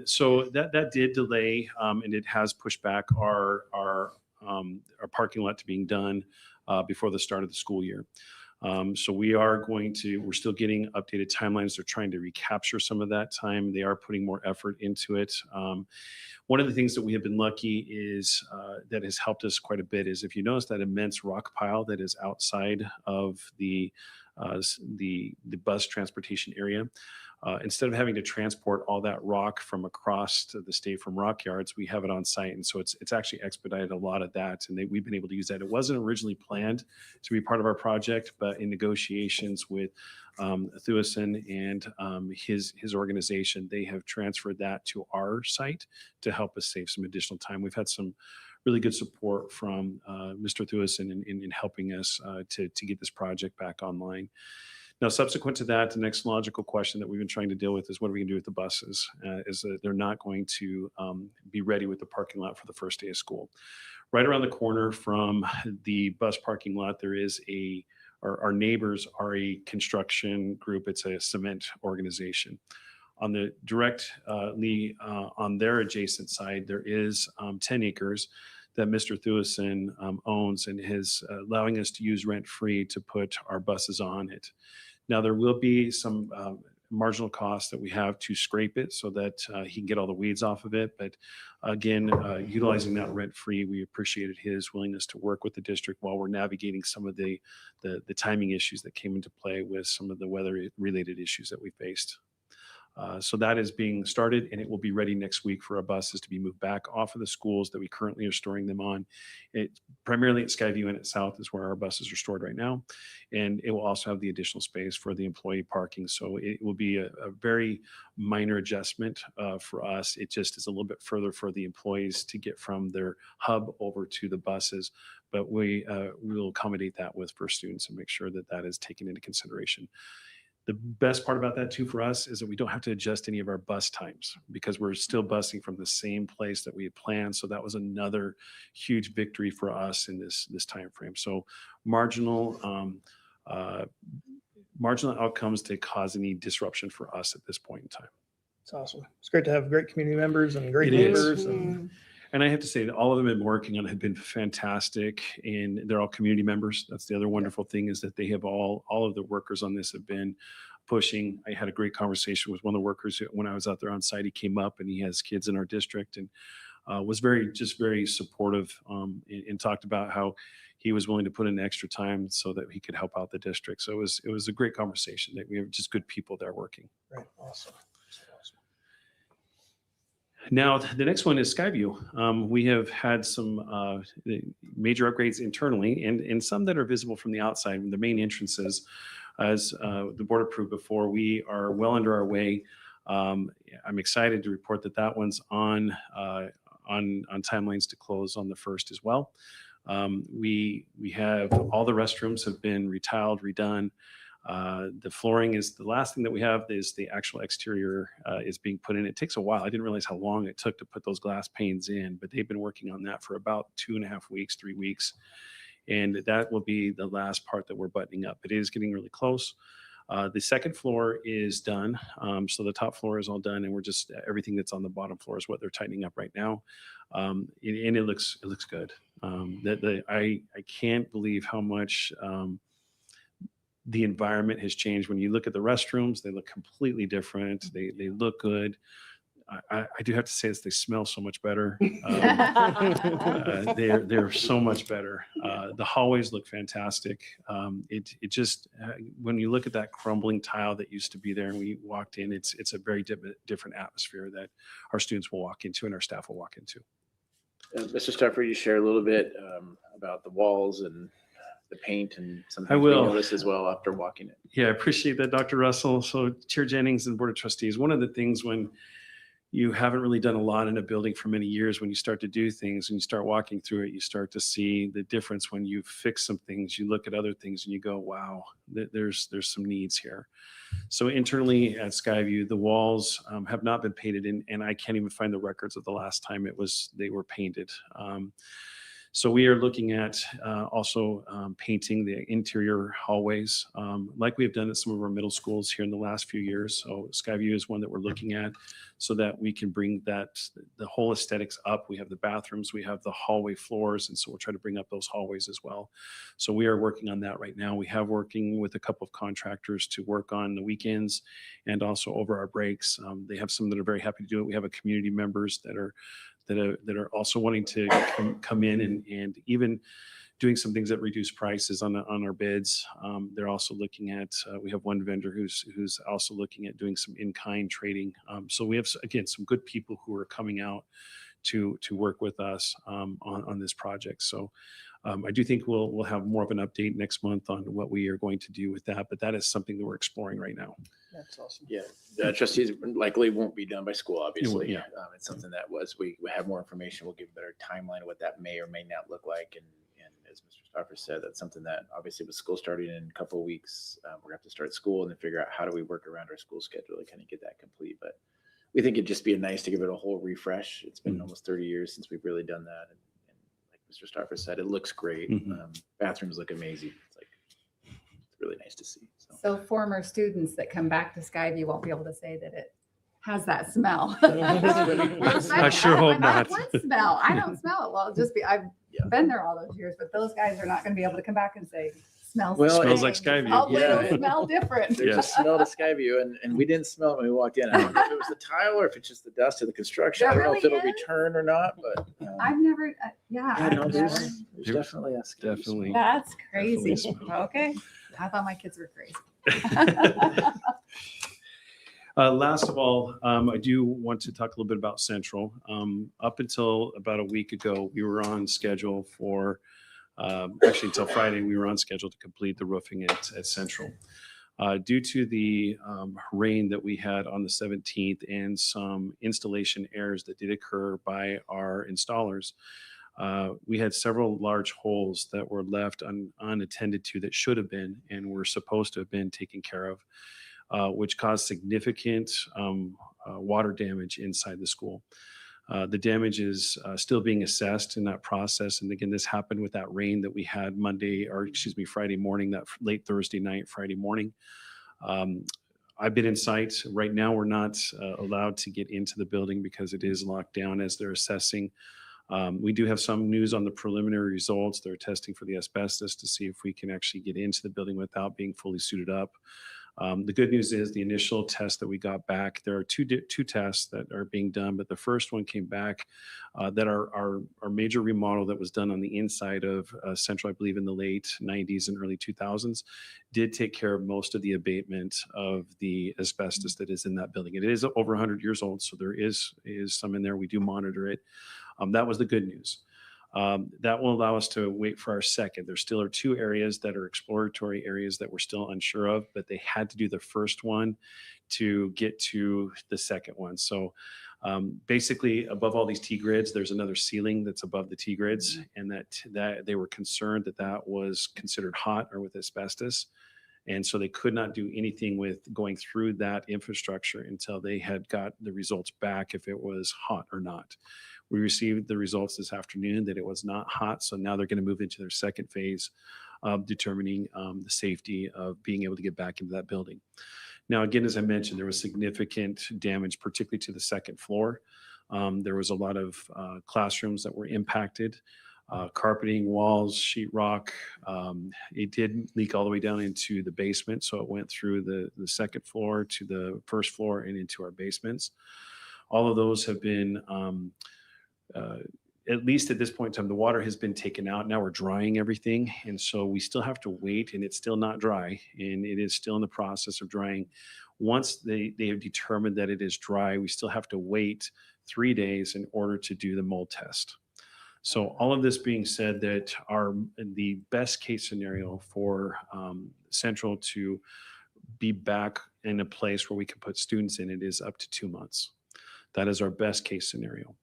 So that did delay, and it has pushed back our parking lot to being done before the start of the school year. So we're still getting updated timelines. They're trying to recapture some of that time. They are putting more effort into it. One of the things that we have been lucky is that has helped us quite a bit is if you notice that immense rock pile that is outside of the bus transportation area, instead of having to transport all that rock from across to the state from rock yards, we have it on site. And so it's actually expedited a lot of that. And we've been able to use that. It wasn't originally planned to be part of our project, but in negotiations with Thuison and his organization, they have transferred that to our site to help us save some additional time. We've had some really good support from Mr. Thuison in helping us to get this project back online. Now, subsequent to that, the next logical question that we've been trying to deal with is what are we going to do with the buses? Is that they're not going to be ready with the parking lot for the first day of school. Right around the corner from the bus parking lot, there is our neighbors are a construction group. It's a cement organization. On the directly on their adjacent side, there is 10 acres that Mr. Thuison owns and is allowing us to use rent-free to put our buses on it. Now, there will be some marginal costs that we have to scrape it so that he can get all the weeds off of it. But again, utilizing that rent-free, we appreciated his willingness to work with the district while we're navigating some of the timing issues that came into play with some of the weather-related issues that we faced. So that is being started, and it will be ready next week for our buses to be moved back off of the schools that we currently are storing them on. It primarily at Skyview and at South is where our buses are stored right now. And it will also have the additional space for the employee parking. So it will be a very minor adjustment for us. It just is a little bit further for the employees to get from their hub over to the buses. But we will accommodate that with for students and make sure that that is taken into consideration. The best part about that too for us is that we don't have to adjust any of our bus times because we're still busing from the same place that we had planned. So that was another huge victory for us in this time frame. So marginal outcomes to cause any disruption for us at this point in time. It's awesome. It's great to have great community members and great It is. neighbors. And I have to say that all of them have been working on it have been fantastic, and they're all community members. That's the other wonderful thing is that they have all of the workers on this have been pushing. I had a great conversation with one of the workers when I was out there on site. He came up and he has kids in our district and was very supportive and talked about how he was willing to put in extra time so that he could help out the district. So it was a great conversation. That we have just good people there working. Right. Awesome. Now, the next one is Skyview. We have had some major upgrades internally and some that are visible from the outside. The main entrances, as the board approved before, we are well under our way. I'm excited to report that that one's on timelines to close on the 1st as well. We have all the restrooms have been retiled, redone. The flooring is the last thing that we have is the actual exterior is being put in. It takes a while. I didn't realize how long it took to put those glass panes in, but they've been working on that for about 2.5 weeks, 3 weeks. And that will be the last part that we're buttoning up. It is getting really close. The second floor is done. So the top floor is all done, and we're just everything that's on the bottom floor is what they're tightening up right now. And it looks good. I can't believe how much the environment has changed. When you look at the restrooms, they look completely different. They look good. I do have to say this, they smell so much better. They're so much better. The hallways look fantastic. It just, when you look at that crumbling tile that used to be there and we walked in, it's a very different atmosphere that our students will walk into and our staff will walk into. Mr. Stafford, you share a little bit about the walls and the paint and some I things we will. noticed as well after walking it. Yeah, I appreciate that, Dr. Russell. So Chair Jennings and Board of Trustees, one of the things when you haven't really done a lot in a building for many years, when you start to do things and you start walking through it, you start to see the difference when you fix some things. You look at other things and you go, wow, there's some needs here. So internally at Skyview, the walls have not been painted in, and I can't even find the records of the last time they were painted. So we are looking at also painting the interior hallways like we have done at some of our middle schools here in the last few years. So Skyview is one that we're looking at so that we can bring the whole aesthetics up. We have the bathrooms, we have the hallway floors, and so we'll try to bring up those hallways as well. So we are working on that right now. We have working with a couple of contractors to work on the weekends and also over our breaks. They have some that are very happy to do it. We have a community members that are also wanting to come in and even doing some things that reduce prices on our bids. They're also looking at, we have one vendor who's also looking at doing some in-kind trading. So we have, again, some good people who are coming out to work with us on this project. So I do think we'll have more of an update next month on what we are going to do with that, but that is something that we're exploring right now. That's awesome. Yeah, trustees likely won't be done by school, obviously. Yeah. It's something that we have more information. We'll give a better timeline of what that may or may not look like. And as Mr. Stoffer said, that's something that obviously with school starting in a couple of weeks, we're gonna have to start school and then figure out how do we work around our school schedule to kind of get that complete. But we think it'd just be nice to give it a whole refresh. It's been almost 30 years since we've really done that. And like Mr. Stoffer said, it looks great. Bathrooms look amazing. It's really nice to see. So former students that come back to Skyview won't be able to say that it has that smell. I sure hope not. What smell? I don't smell it. Well, it'll just be, I've been there all those years, but those guys are not going to be able to come back and say, smells Smells like strange. Skyview. Hopefully Yeah. it'll smell different. There's a smell to Skyview, and we didn't smell it when we walked in. I don't know if it was the tile or if it's just the dust of the construction. There I don't know if really it'll is? return or not, but I've never, I've no, never. there's definitely a Skyview Definitely. smell. That's crazy. Definitely smell. Okay. I thought my kids were crazy. Last of all, I do want to talk a little bit about Central. Up until about a week ago, we were on schedule for, actually until Friday, we were on schedule to complete the roofing at Central. Due to the rain that we had on the 17th and some installation errors that did occur by our installers, we had several large holes that were left unattended to that should have been and were supposed to have been taken care of, which caused significant water damage inside the school. The damage is still being assessed in that process. And again, this happened with that rain that we had Friday morning, that late Thursday night, Friday morning. I've been in sight. Right now, we're not allowed to get into the building because it is locked down as they're assessing. We do have some news on the preliminary results. They're testing for the asbestos to see if we can actually get into the building without being fully suited up. The good news is the initial test that we got back, there are two tests that are being done, but the first one came back that our major remodel that was done on the inside of Central, I believe in the late 90s and early 2000s, did take care of most of the abatement of the asbestos that is in that building. It is over 100 years old, so there is some in there. We do monitor it. That was the good news. That will allow us to wait for our second. There still are two areas that are exploratory areas that we're still unsure of, but they had to do the first one to get to the second one. So basically above all these T-grids, there's another ceiling that's above the T-grids, and that they were concerned that was considered hot or with asbestos. And so they could not do anything with going through that infrastructure until they had got the results back if it was hot or not. We received the results this afternoon that it was not hot. So now they're going to move into their second phase of determining the safety of being able to get back into that building. Now, again, as I mentioned, there was significant damage, particularly to the second floor. There was a lot of classrooms that were impacted, carpeting, walls, sheetrock. It did leak all the way down into the basement. So it went through the second floor to the first floor and into our basements. All of those have been at least at this point in time, the water has been taken out. Now we're drying everything. And so we still have to wait, and it's still not dry, and it is still in the process of drying. Once they have determined that it is dry, we still have to wait 3 days in order to do the mold test. So all of this being said, that the best case scenario for Central to be back in a place where we can put students in it is up to 2 months. That is our best case scenario.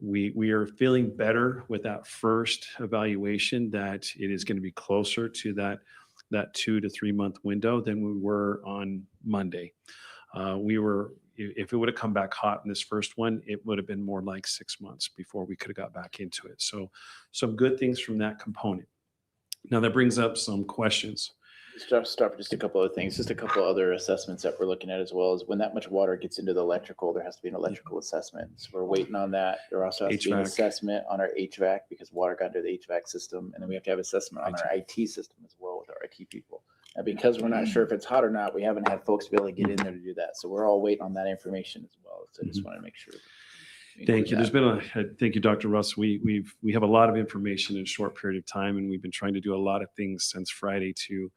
We are feeling better with that first evaluation that it is going to be closer to that 2 to 3 month window than we were on Monday. If it would have come back hot in this first one, it would have been more like 6 months before we could have got back into it. So some good things from that component. Now that brings up some questions. Start for just a couple of things, just a couple other assessments that we're looking at as well. Is when that much water gets into the electrical, there has to be an electrical assessment. So we're waiting on that. There also has to be an assessment on our HVAC because water got into the HVAC system. And then we have to have assessment on our IT system as well with our IT people. And because we're not sure if it's hot or not, we haven't had folks be able to get in there to do that. So we're all waiting on that information as well. So I just want to make sure. Thank you. There's been thank you, Dr. Russ. We have a lot of information in a short period of time, and we've been trying to do a lot of things since Friday to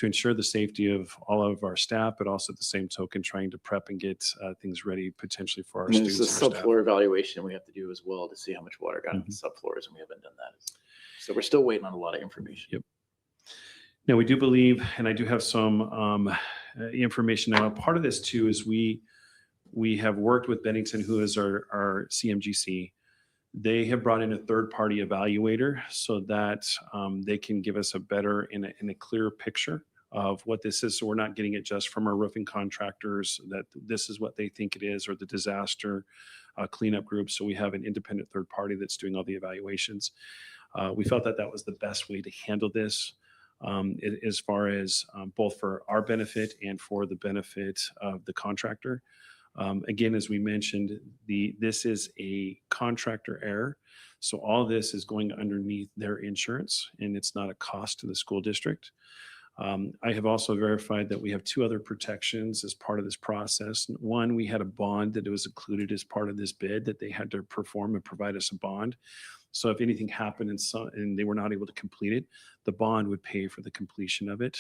ensure the safety of all of our staff, but also at the same token, trying to prep and get things ready potentially for our students. There's a subfloor evaluation we have to do as well to see how much water got into the subfloors, and we haven't done that. So we're still waiting on a lot of information. Yep. Now we do believe, and I do have some information now. Part of this too is we have worked with Bennington, who is our CMGC. They have brought in a third-party evaluator so that they can give us a better and a clearer picture of what this is. So we're not getting it just from our roofing contractors that this is what they think it is, or the disaster cleanup group. So we have an independent third party that's doing all the evaluations. We felt that that was the best way to handle this as far as both for our benefit and for the benefit of the contractor. Again, as we mentioned, this is a contractor error. So all this is going underneath their insurance, and it's not a cost to the school district. I have also verified that we have two other protections as part of this process. One, we had a bond that was included as part of this bid that they had to perform and provide us a bond. So if anything happened and they were not able to complete it, the bond would pay for the completion of it.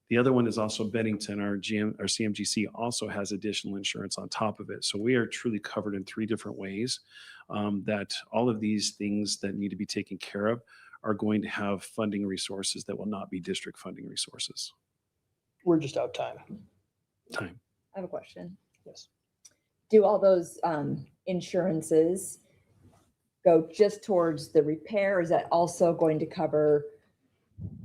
The other one is also Bennington. Our CMGC also has additional insurance on top of it. So we are truly covered in 3 different ways, that all of these things that need to be taken care of are going to have funding resources that will not be district funding resources. We're just out of time. Time. I have a question. Yes. Do all those insurances go just towards the repair? Is that also going to cover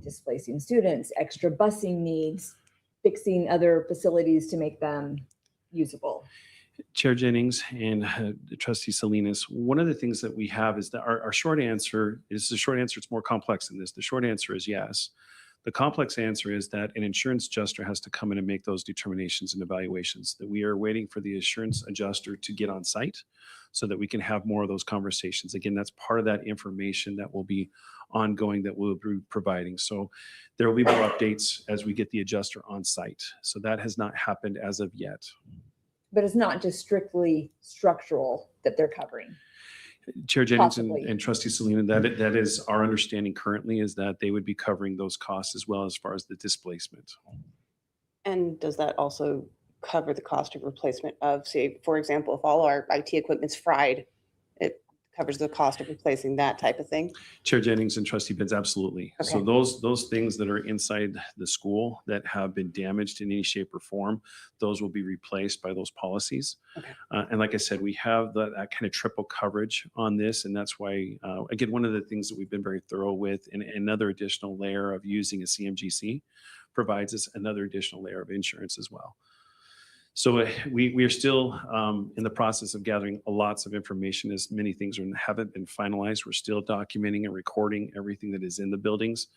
displacing students, extra busing needs, fixing other facilities to make them usable? Chair Jennings and Trustee Salinas, one of the things that we have is that our short answer is the short answer. It's more complex than this. The short answer is yes. The complex answer is that an insurance adjuster has to come in and make those determinations and evaluations, that we are waiting for the insurance adjuster to get on site so that we can have more of those conversations. Again, that's part of that information that will be ongoing that we'll be providing. So there will be more updates as we get the adjuster on site. So that has not happened as of yet. But it's not just strictly structural that they're covering. Chair Jennings Possibly. and Trustee Selena, that is our understanding currently, is that they would be covering those costs as well as far as the displacement. And does that also cover the cost of replacement of, say, for example, if all our IT equipment's fried, it covers the cost of replacing that type of thing? Chair Jennings and Trustee Benz, absolutely. So Okay. those things that are inside the school that have been damaged in any shape or form, those will be replaced by those policies. Okay. And like I said, we have that kind of triple coverage on this. And that's why, again, one of the things that we've been very thorough with, and another additional layer of using a CMGC provides us another additional layer of insurance as well. So we are still in the process of gathering lots of information, as many things haven't been finalized. We're still documenting and recording everything that is in the buildings.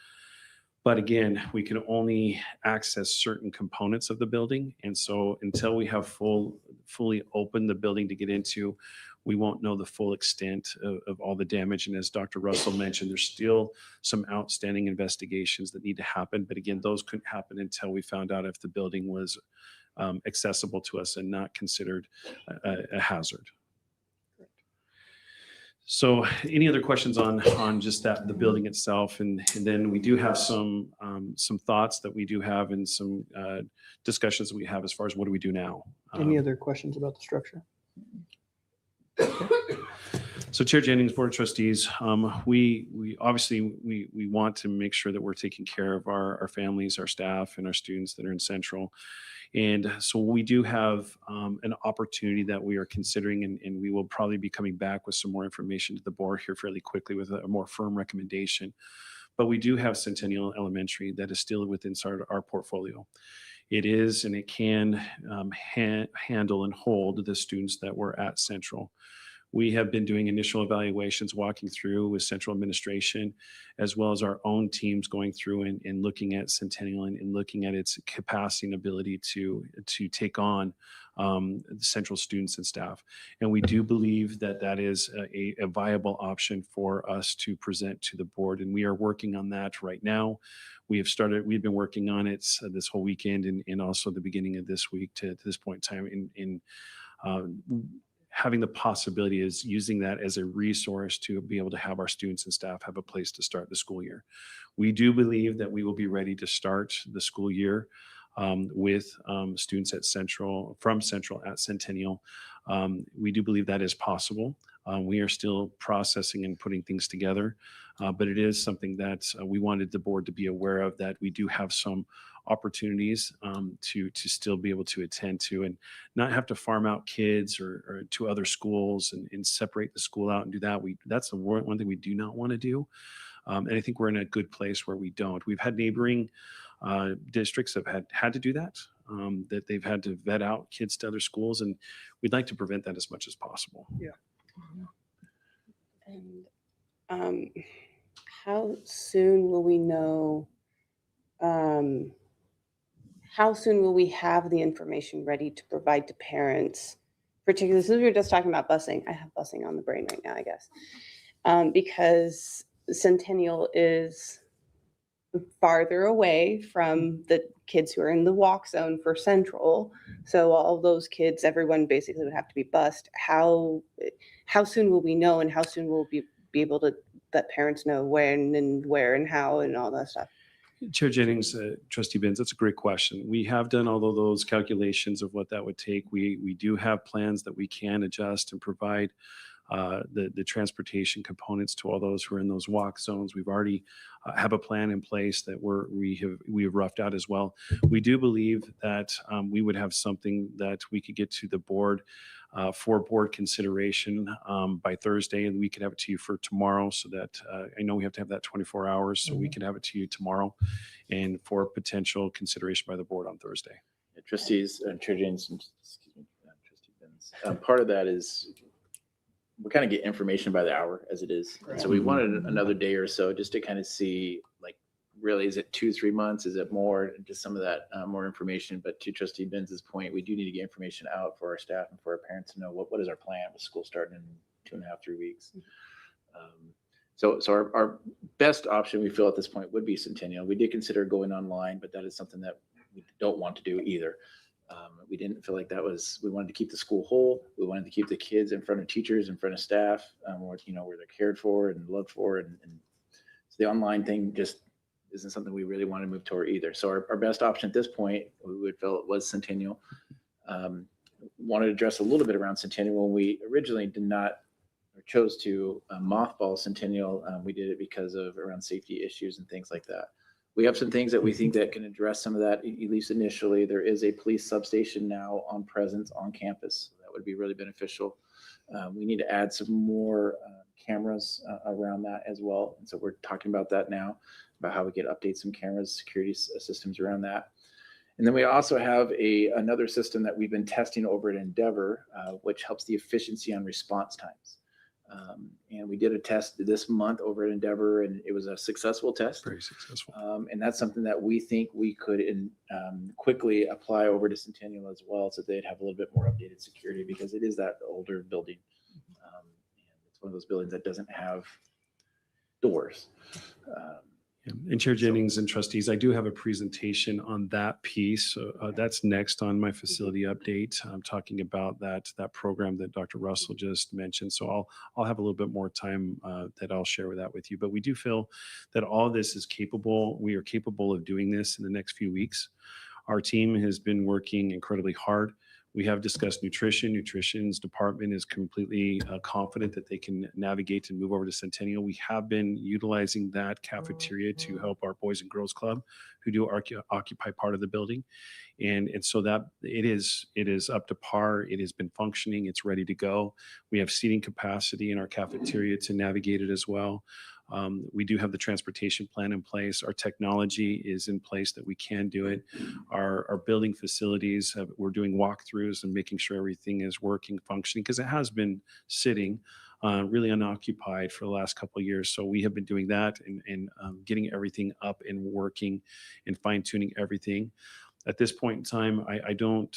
But again, we can only access certain components of the building. And so until we have fully opened the building to get into, we won't know the full extent of all the damage. And as Dr. Russell mentioned, there's still some outstanding investigations that need to happen. But again, those couldn't happen until we found out if the building was accessible to us and not considered a hazard. So any other questions on just that, the building itself? And then we do have some thoughts that we do have and some discussions that we have as far as what do we do now? Any other questions about the structure? So Chair Jennings, Board of Trustees, we obviously we want to make sure that we're taking care of our families, our staff, and our students that are in Central. And so we do have an opportunity that we are considering, and we will probably be coming back with some more information to the board here fairly quickly with a more firm recommendation. But we do have Centennial Elementary that is still within our portfolio. It is, and it can handle and hold the students that were at Central. We have been doing initial evaluations, walking through with Central Administration, as well as our own teams going through and looking at Centennial and looking at its capacity and ability to take on the Central students and staff. And we do believe that that is a viable option for us to present to the board. And we are working on that right now. We've been working on it this whole weekend and also the beginning of this week to this point in time having the possibility is using that as a resource to be able to have our students and staff have a place to start the school year. We do believe that we will be ready to start the school year with students at from Central at Centennial. We do believe that is possible. We are still processing and putting things together, but it is something that we wanted the board to be aware of, that we do have some opportunities to still be able to attend to and not have to farm out kids or to other schools and separate the school out and do that. That's the one thing we do not want to do. And I think we're in a good place where we don't. We've had neighboring districts have had to do that, that they've had to vet out kids to other schools, and we'd like to prevent that as much as possible. Yeah. And how soon will we know? How soon will we have the information ready to provide to parents? Particularly, since we were just talking about busing, I have busing on the brain right now, I guess, because Centennial is farther away from the kids who are in the walk zone for Central. So all those kids, everyone basically would have to be bused. How soon will we know, and how soon will we be able to let parents know when and where and how and all that stuff? Chair Jennings, Trustee Benz, that's a great question. We have done all of those calculations of what that would take. We do have plans that we can adjust and provide the transportation components to all those who are in those walk zones. We've already have a plan in place that we have roughed out as well. We do believe that we would have something that we could get to the board for board consideration by Thursday, and we could have it to you for tomorrow, so that I know we have to have that 24 hours, so we can have it to you tomorrow and for potential consideration by the board on Thursday. Trustees, Chair James, excuse me, Trustee Benz. Part of that is we kind of get information by the hour as it is. And so we wanted another day or so just to kind of see, like, really, is it 2-3 months? Is it more? Just some of that more information. But to Trustee Benz's point, we do need to get information out for our staff and for our parents to know what is our plan with school starting in 2.5-3 weeks. So our best option we feel at this point would be Centennial. We did consider going online, but that is something that we don't want to do either. We didn't feel like we wanted to keep the school whole. We wanted to keep the kids in front of teachers, in front of staff, where they're cared for and loved for. And so the online thing just isn't something we really want to move toward either. So our best option at this point, we would feel it was Centennial. Wanted to address a little bit around Centennial. When we originally did not or chose to mothball Centennial, we did it because of around safety issues and things like that. We have some things that we think that can address some of that, at least initially. There is a police substation now on presence on campus. That would be really beneficial. We need to add some more cameras around that as well. And so we're talking about that now, about how we can update some cameras, security systems around that. And then we also have another system that we've been testing over at Endeavor, which helps the efficiency on response times. And we did a test this month over at Endeavor, and it was a successful test. Very successful. And that's something that we think we could quickly apply over to Centennial as well, so they'd have a little bit more updated security, because it is that older building. And it's one of those buildings that doesn't have doors. And Chair Jennings and trustees, I do have a presentation on that piece. That's next on my facility update. I'm talking about that program that Dr. Russell just mentioned. So I'll have a little bit more time that I'll share with that with you. But we do feel that all this is capable. We are capable of doing this in the next few weeks. Our team has been working incredibly hard. We have discussed nutrition. Nutrition's department is completely confident that they can navigate and move over to Centennial. We have been utilizing that cafeteria to help our Boys and Girls Club, who do occupy part of the building. And so that it is up to par. It has been functioning. It's ready to go. We have seating capacity in our cafeteria to navigate it as well. We do have the transportation plan in place. Our technology is in place that we can do it. Our building facilities, we're doing walkthroughs and making sure everything is working, functioning, because it has been sitting really unoccupied for the last couple of years. So we have been doing that and getting everything up and working and fine tuning everything. At this point in time, I don't,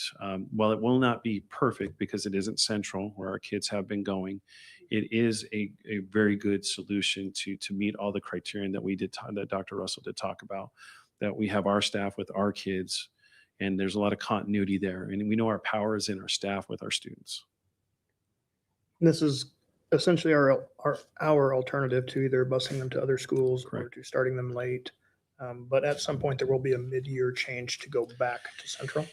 while it will not be perfect because it isn't central where our kids have been going, it is a very good solution to meet all the criterion that Dr. Russell did talk about, that we have our staff with our kids, and there's a lot of continuity there. And we know our power is in our staff with our students. This is essentially our alternative to either busing them to other schools or to starting them late. But at some point, there will be a mid-year change to go back to Central.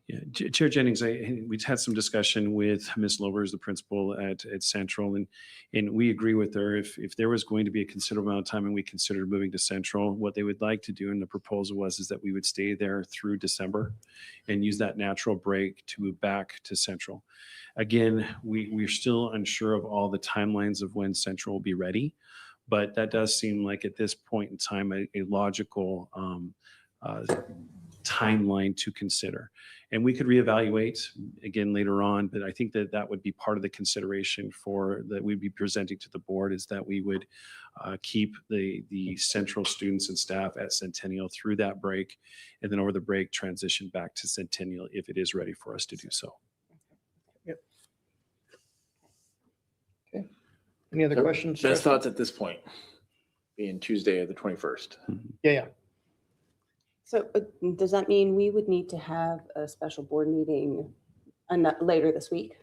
Yeah, Chair Jennings, we had some discussion with Ms. Lovers, the principal at Central, and we agree with her. If there was going to be a considerable amount of time and we considered moving to Central, what they would like to do in the proposal is that we would stay there through December and use that natural break to move back to Central. Again, we're still unsure of all the timelines of when Central will be ready, but that does seem like at this point in time a logical timeline to consider. And we could reevaluate again later on, but I think that would be part of the consideration that we'd be presenting to the board, is that we would keep the Central students and staff at Centennial through that break, and then over the break transition back to Centennial if it is ready for us to do so. Yep. Okay. Any other questions? Best thoughts at this point, being Tuesday of the 21st. Yeah. So does that mean we would need to have a special board meeting later this week?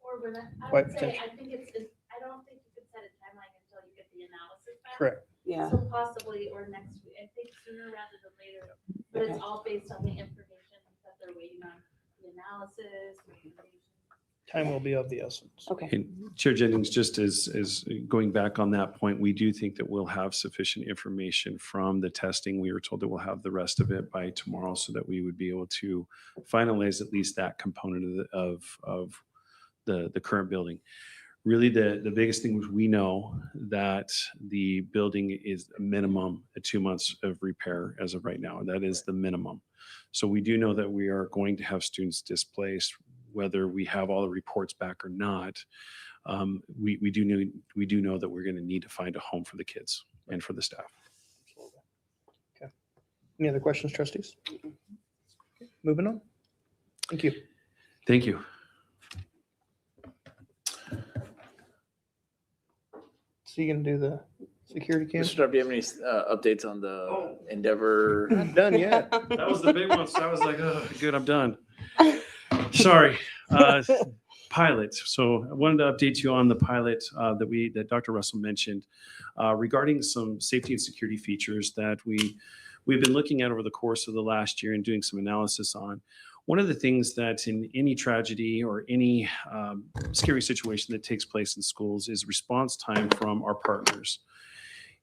Or when I Quite would say, potential. I think I don't think you could set a timeline until you get the analysis back. Correct. Yeah. So possibly, or next week, I think sooner rather than later, but it's all based on the information that they're waiting on, the analysis, recommendations. Time will be of the essence. Okay. And Chair Jennings, just as going back on that point, we do think that we'll have sufficient information from the testing. We were told that we'll have the rest of it by tomorrow so that we would be able to finalize at least that component of the current building. Really, the biggest thing is we know that the building is a minimum of 2 months of repair as of right now. That is the minimum. So we do know that we are going to have students displaced, whether we have all the reports back or not. We do know that we're going to need to find a home for the kids and for the staff. Okay. Any other questions, trustees? Moving on. Thank you. Thank you. So you gonna do the security cam? Mr. Sharp, do you have any updates on the Endeavor? Not done yet. That was the big one. So I was like, oh, good, I'm done. Sorry. Pilot. So I wanted to update you on the pilot that Dr. Russell mentioned regarding some safety and security features that we've been looking at over the course of the last year and doing some analysis on. One of the things that in any tragedy or any scary situation that takes place in schools is response time from our partners.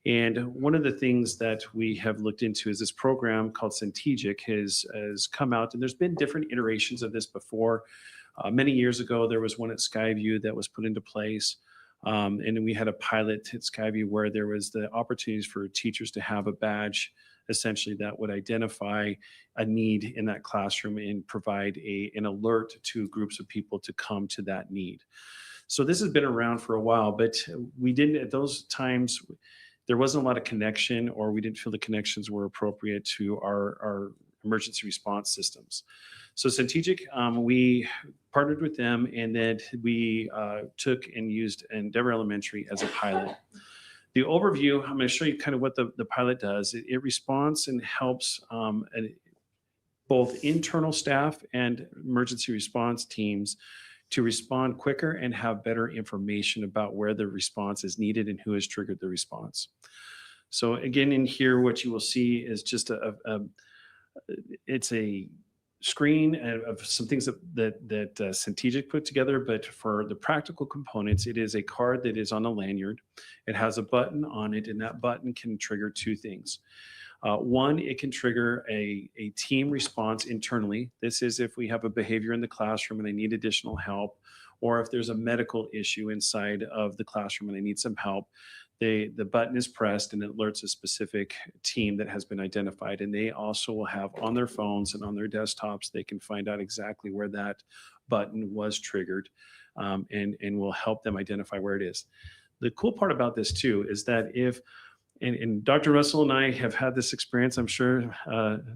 And one of the things that we have looked into is this program called Strategic has come out, and there's been different iterations of this before. Many years ago, there was one at Skyview that was put into place. And then we had a pilot at Skyview where there was the opportunities for teachers to have a badge, essentially, that would identify a need in that classroom and provide an alert to groups of people to come to that need. So this has been around for a while, but we didn't, at those times, there wasn't a lot of connection, or we didn't feel the connections were appropriate to our emergency response systems. So Strategic, we partnered with them, and then we took and used Endeavor Elementary as a pilot. The overview, I'm going to show you kind of what the pilot does. It responds and helps both internal staff and emergency response teams to respond quicker and have better information about where the response is needed and who has triggered the response. So again, in here, what you will see is just it's a screen of some things that Strategic put together, but for the practical components, it is a card that is on a lanyard. It has a button on it, and that button can trigger two things. One, it can trigger a team response internally. This is if we have a behavior in the classroom and they need additional help, or if there's a medical issue inside of the classroom and they need some help. The button is pressed and it alerts a specific team that has been identified, and they also will have on their phones and on their desktops, they can find out exactly where that button was triggered, and will help them identify where it is. The cool part about this too is that and Dr. Russell and I have had this experience, I'm sure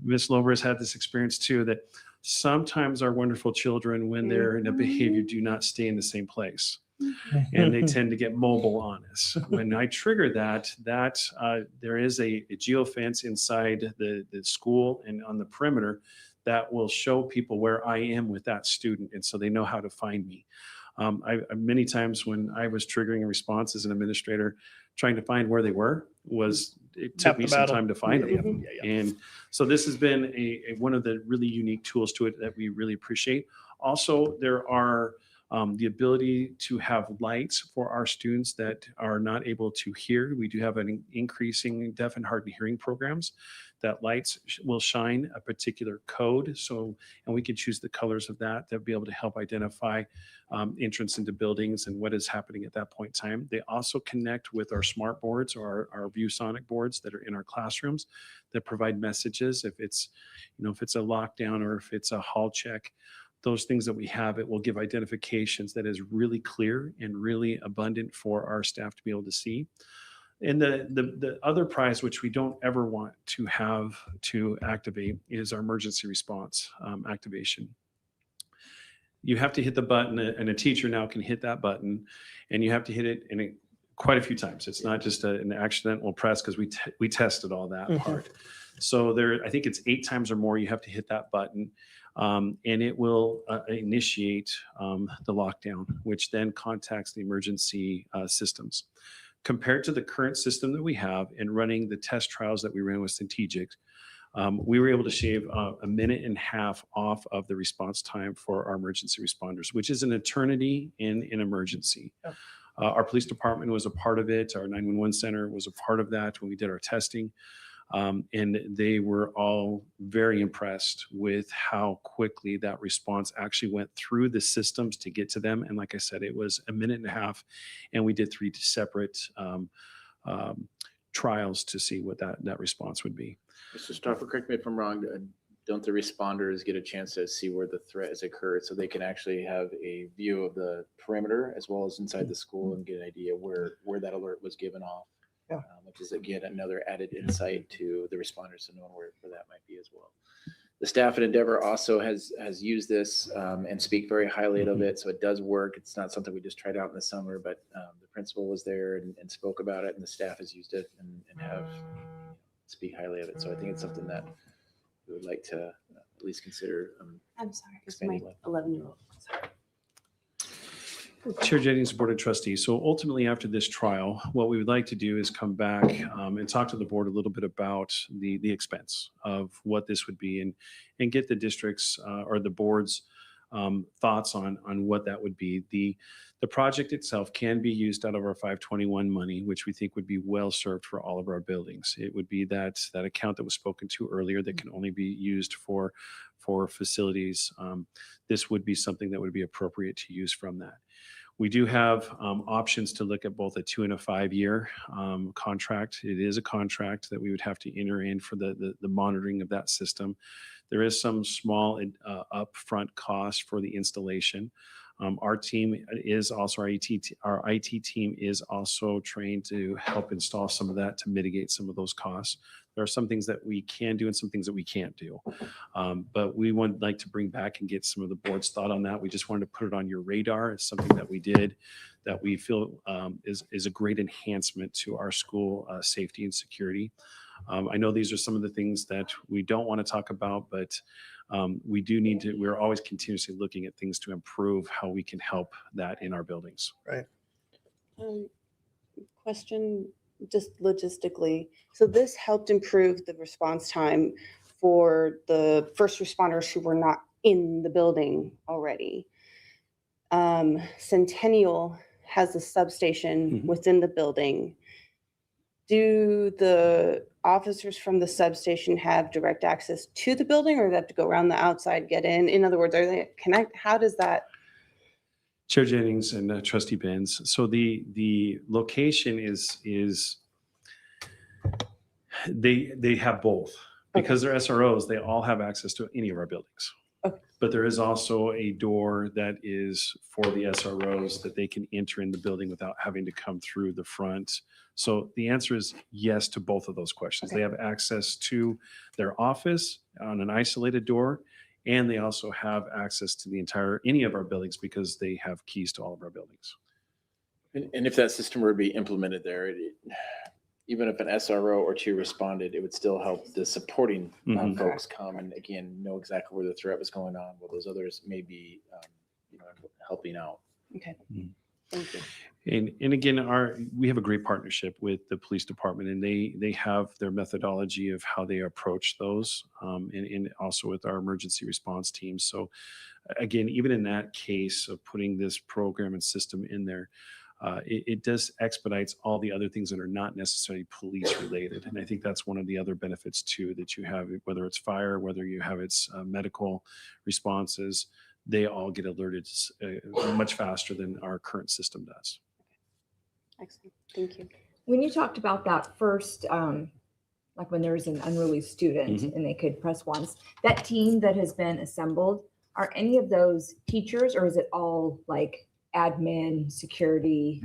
Ms. Lober has had this experience too, that sometimes our wonderful children, when they're in a behavior, do not stay in the same place. And they tend to get mobile on us. When I trigger that there is a geofence inside the school and on the perimeter that will show people where I am with that student, and so they know how to find me. Many times when I was triggering a response as an administrator, trying to find where they were, it took me some time to find them. And so this has been one of the really unique tools to it that we really appreciate. Also, there are the ability to have lights for our students that are not able to hear. We do have an increasing deaf and hard of hearing programs that lights will shine a particular code. So, and we can choose the colors of that to be able to help identify entrance into buildings and what is happening at that point in time. They also connect with our smart boards or our ViewSonic boards that are in our classrooms that provide messages. If it's a lockdown or if it's a hall check, those things that we have, it will give identifications that is really clear and really abundant for our staff to be able to see. And the other prize, which we don't ever want to have to activate, is our emergency response activation. You have to hit the button, and a teacher now can hit that button, and you have to hit it quite a few times. It's not just an accidental press, because we tested all that part. So I think it's 8 times or more you have to hit that button. And it will initiate the lockdown, which then contacts the emergency systems. Compared to the current system that we have and running the test trials that we ran with Strategic, we were able to shave a minute and a half off of the response time for our emergency responders, which is an eternity in an emergency. Yeah. Our police department was a part of it. Our 911 center was a part of that when we did our testing. And they were all very impressed with how quickly that response actually went through the systems to get to them. And like I said, it was a minute and a half, and we did 3 separate trials to see what that response would be. Mr. Stoffer, correct me if I'm wrong, don't the responders get a chance to see where the threat has occurred so they can actually have a view of the perimeter as well as inside the school and get an idea where that alert was given off? Yeah. Which is again another added insight to the responders to know where that might be as well. The staff at Endeavor also has used this and speak very highly of it, so it does work. It's not something we just tried out in the summer, but the principal was there and spoke about it, and the staff has used it and have speak highly of it. So I think it's something that we would like to at least consider. I'm sorry, it's my expanding with. 11-year-old. Chair Jennings, Board of Trustees. So ultimately, after this trial, what we would like to do is come back and talk to the board a little bit about the expense of what this would be and get the district's or the board's thoughts on what that would be. The project itself can be used out of our 521 money, which we think would be well served for all of our buildings. It would be that account that was spoken to earlier that can only be used for facilities. This would be something that would be appropriate to use from that. We do have options to look at both a 2 and a 5 year contract. It is a contract that we would have to enter in for the monitoring of that system. There is some small upfront cost for the installation. Our team is also, our IT team is also trained to help install some of that to mitigate some of those costs. There are some things that we can do and some things that we can't do. But we would like to bring back and get some of the board's thought on that. We just wanted to put it on your radar. It's something that we did that we feel is a great enhancement to our school safety and security. I know these are some of the things that we don't want to talk about, but we do need to, we're always continuously looking at things to improve how we can help that in our buildings. Right. Question, just logistically. So this helped improve the response time for the first responders who were not in the building already. Centennial has a substation within the building. Do the officers from the substation have direct access to the building, or do they have to go around the outside, get in? In other words, are they connect? How does that? Chair Jennings and Trustee Benz. So the location is they have both because they're SROs. They all have access to any of our buildings. Okay. But there is also a door that is for the SROs that they can enter in the building without having to come through the front. So the answer is yes to both of those questions. Okay. They have access to their office on an isolated door, and they also have access to any of our buildings because they have keys to all of our buildings. And if that system were to be implemented there, even if an SRO or two responded, it would still help the supporting folks come and again know exactly where the threat was going on, while those others may be helping out. Okay. Thank you. And again, we have a great partnership with the police department, and they have their methodology of how they approach those, and also with our emergency response team. So again, even in that case of putting this program and system in there, it does expedites all the other things that are not necessarily police related. And I think that's one of the other benefits too, that you have, whether it's fire, whether you have its medical responses, they all get alerted much faster than our current system does. Excellent. Thank you. When you talked about that first, like when there was an unruly student and they could press once, that team that has been assembled, are any of those teachers, or is it all like admin, security?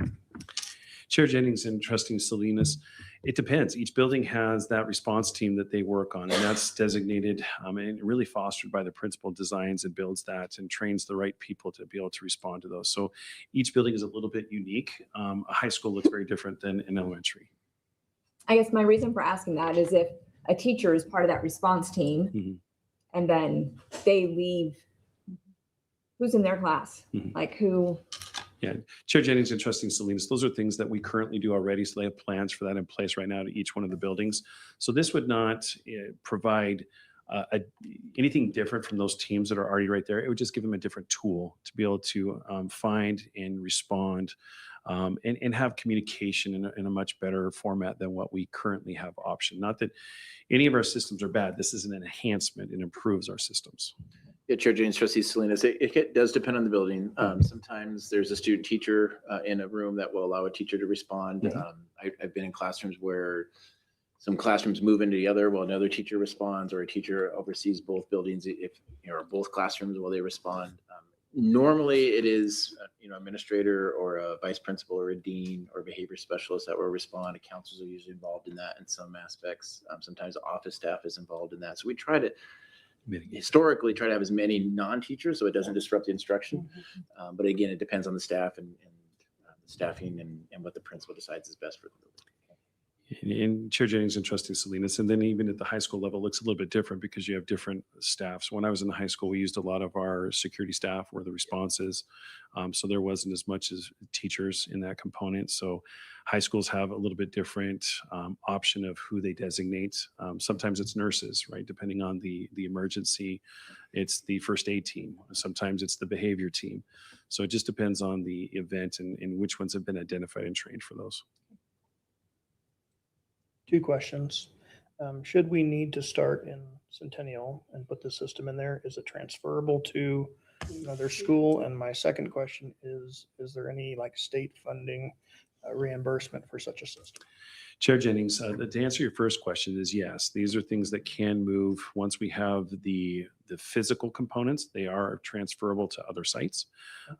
Chair Jennings and Trustee Salinas, it depends. Each building has that response team that they work on, and that's designated and really fostered by the principal, designs and builds that and trains the right people to be able to respond to those. So each building is a little bit unique. A high school looks very different than an elementary. I guess my reason for asking that is if a teacher is part of that response team and then they leave, who's in their class? Like who Yeah, Chair Jennings and Trustee Salinas, those are things that we currently do already. So they have plans for that in place right now to each one of the buildings. So this would not provide anything different from those teams that are already right there. It would just give them a different tool to be able to find and respond and have communication in a much better format than what we currently have option. Not that any of our systems are bad. This is an enhancement and improves our systems. Yeah, Chair Jennings, Trustee Salinas, it does depend on the building. Sometimes there's a student teacher in a room that will allow a teacher to respond. I've been in classrooms where some classrooms move into the other while another teacher responds, or a teacher oversees both buildings, if or both classrooms while they respond. Normally it is administrator or a vice principal or a dean or behavior specialist that will respond. Counselors are usually involved in that in some aspects. Sometimes office staff is involved in that. So we try to historically try to have as many non-teachers so it doesn't disrupt the instruction. But again, it depends on the staff and the staffing and what the principal decides is best for the building. And Chair Jennings and Trustee Salinas, and then even at the high school level, it looks a little bit different because you have different staffs. When I was in the high school, we used a lot of our security staff were the responses. So there wasn't as much as teachers in that component. So high schools have a little bit different option of who they designate. Sometimes it's nurses, right? Depending on the emergency, it's the first aid team. Sometimes it's the behavior team. So it just depends on the event and which ones have been identified and trained for those. 2 questions. Should we need to start in Centennial and put the system in there? Is it transferable to another school? And my second question is there any state funding reimbursement for such a system? Chair Jennings, to answer your first question is yes. These are things that can move once we have the physical components. They are transferable to other sites.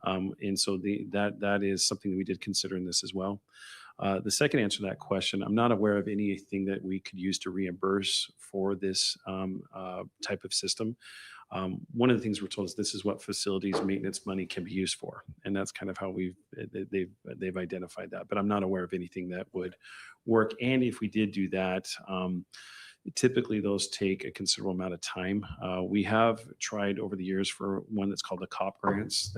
And so that is something that we did consider in this as well. The second answer to that question, I'm not aware of anything that we could use to reimburse for this type of system. One of the things we're told is this is what facilities maintenance money can be used for. And that's kind of how they've identified that. But I'm not aware of anything that would work. And if we did do that, typically those take a considerable amount of time. We have tried over the years for one that's called the COP grants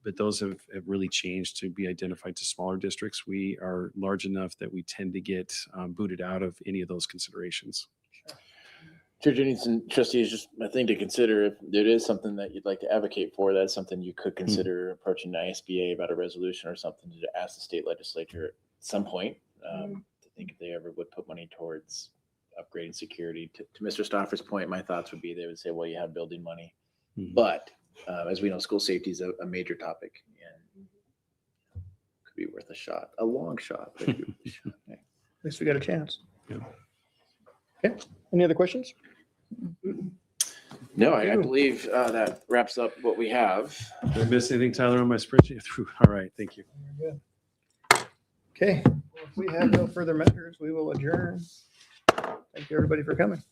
but those have really changed to be identified to smaller districts. We are large enough that we tend to get booted out of any of those considerations. Chair Jennings and trustees, just a thing to consider, if there is something that you'd like to advocate for, that's something you could consider approaching the ISBA about a resolution or something to ask the state legislature at some point to think if they ever would put money towards upgrading security. To Mr. Stauffer's point, my thoughts would be they would say, well, you have building money, but as we know, school safety is a major topic and could be worth a shot, a long shot. But At least we got a chance. Yeah. Okay. Any other questions? No, I believe that wraps up what we have. Did I miss anything, Tyler, on my spreadsheet? All right, thank you. Good. Okay. Well, if we have no further matters, we will adjourn. Thank you, everybody, for coming.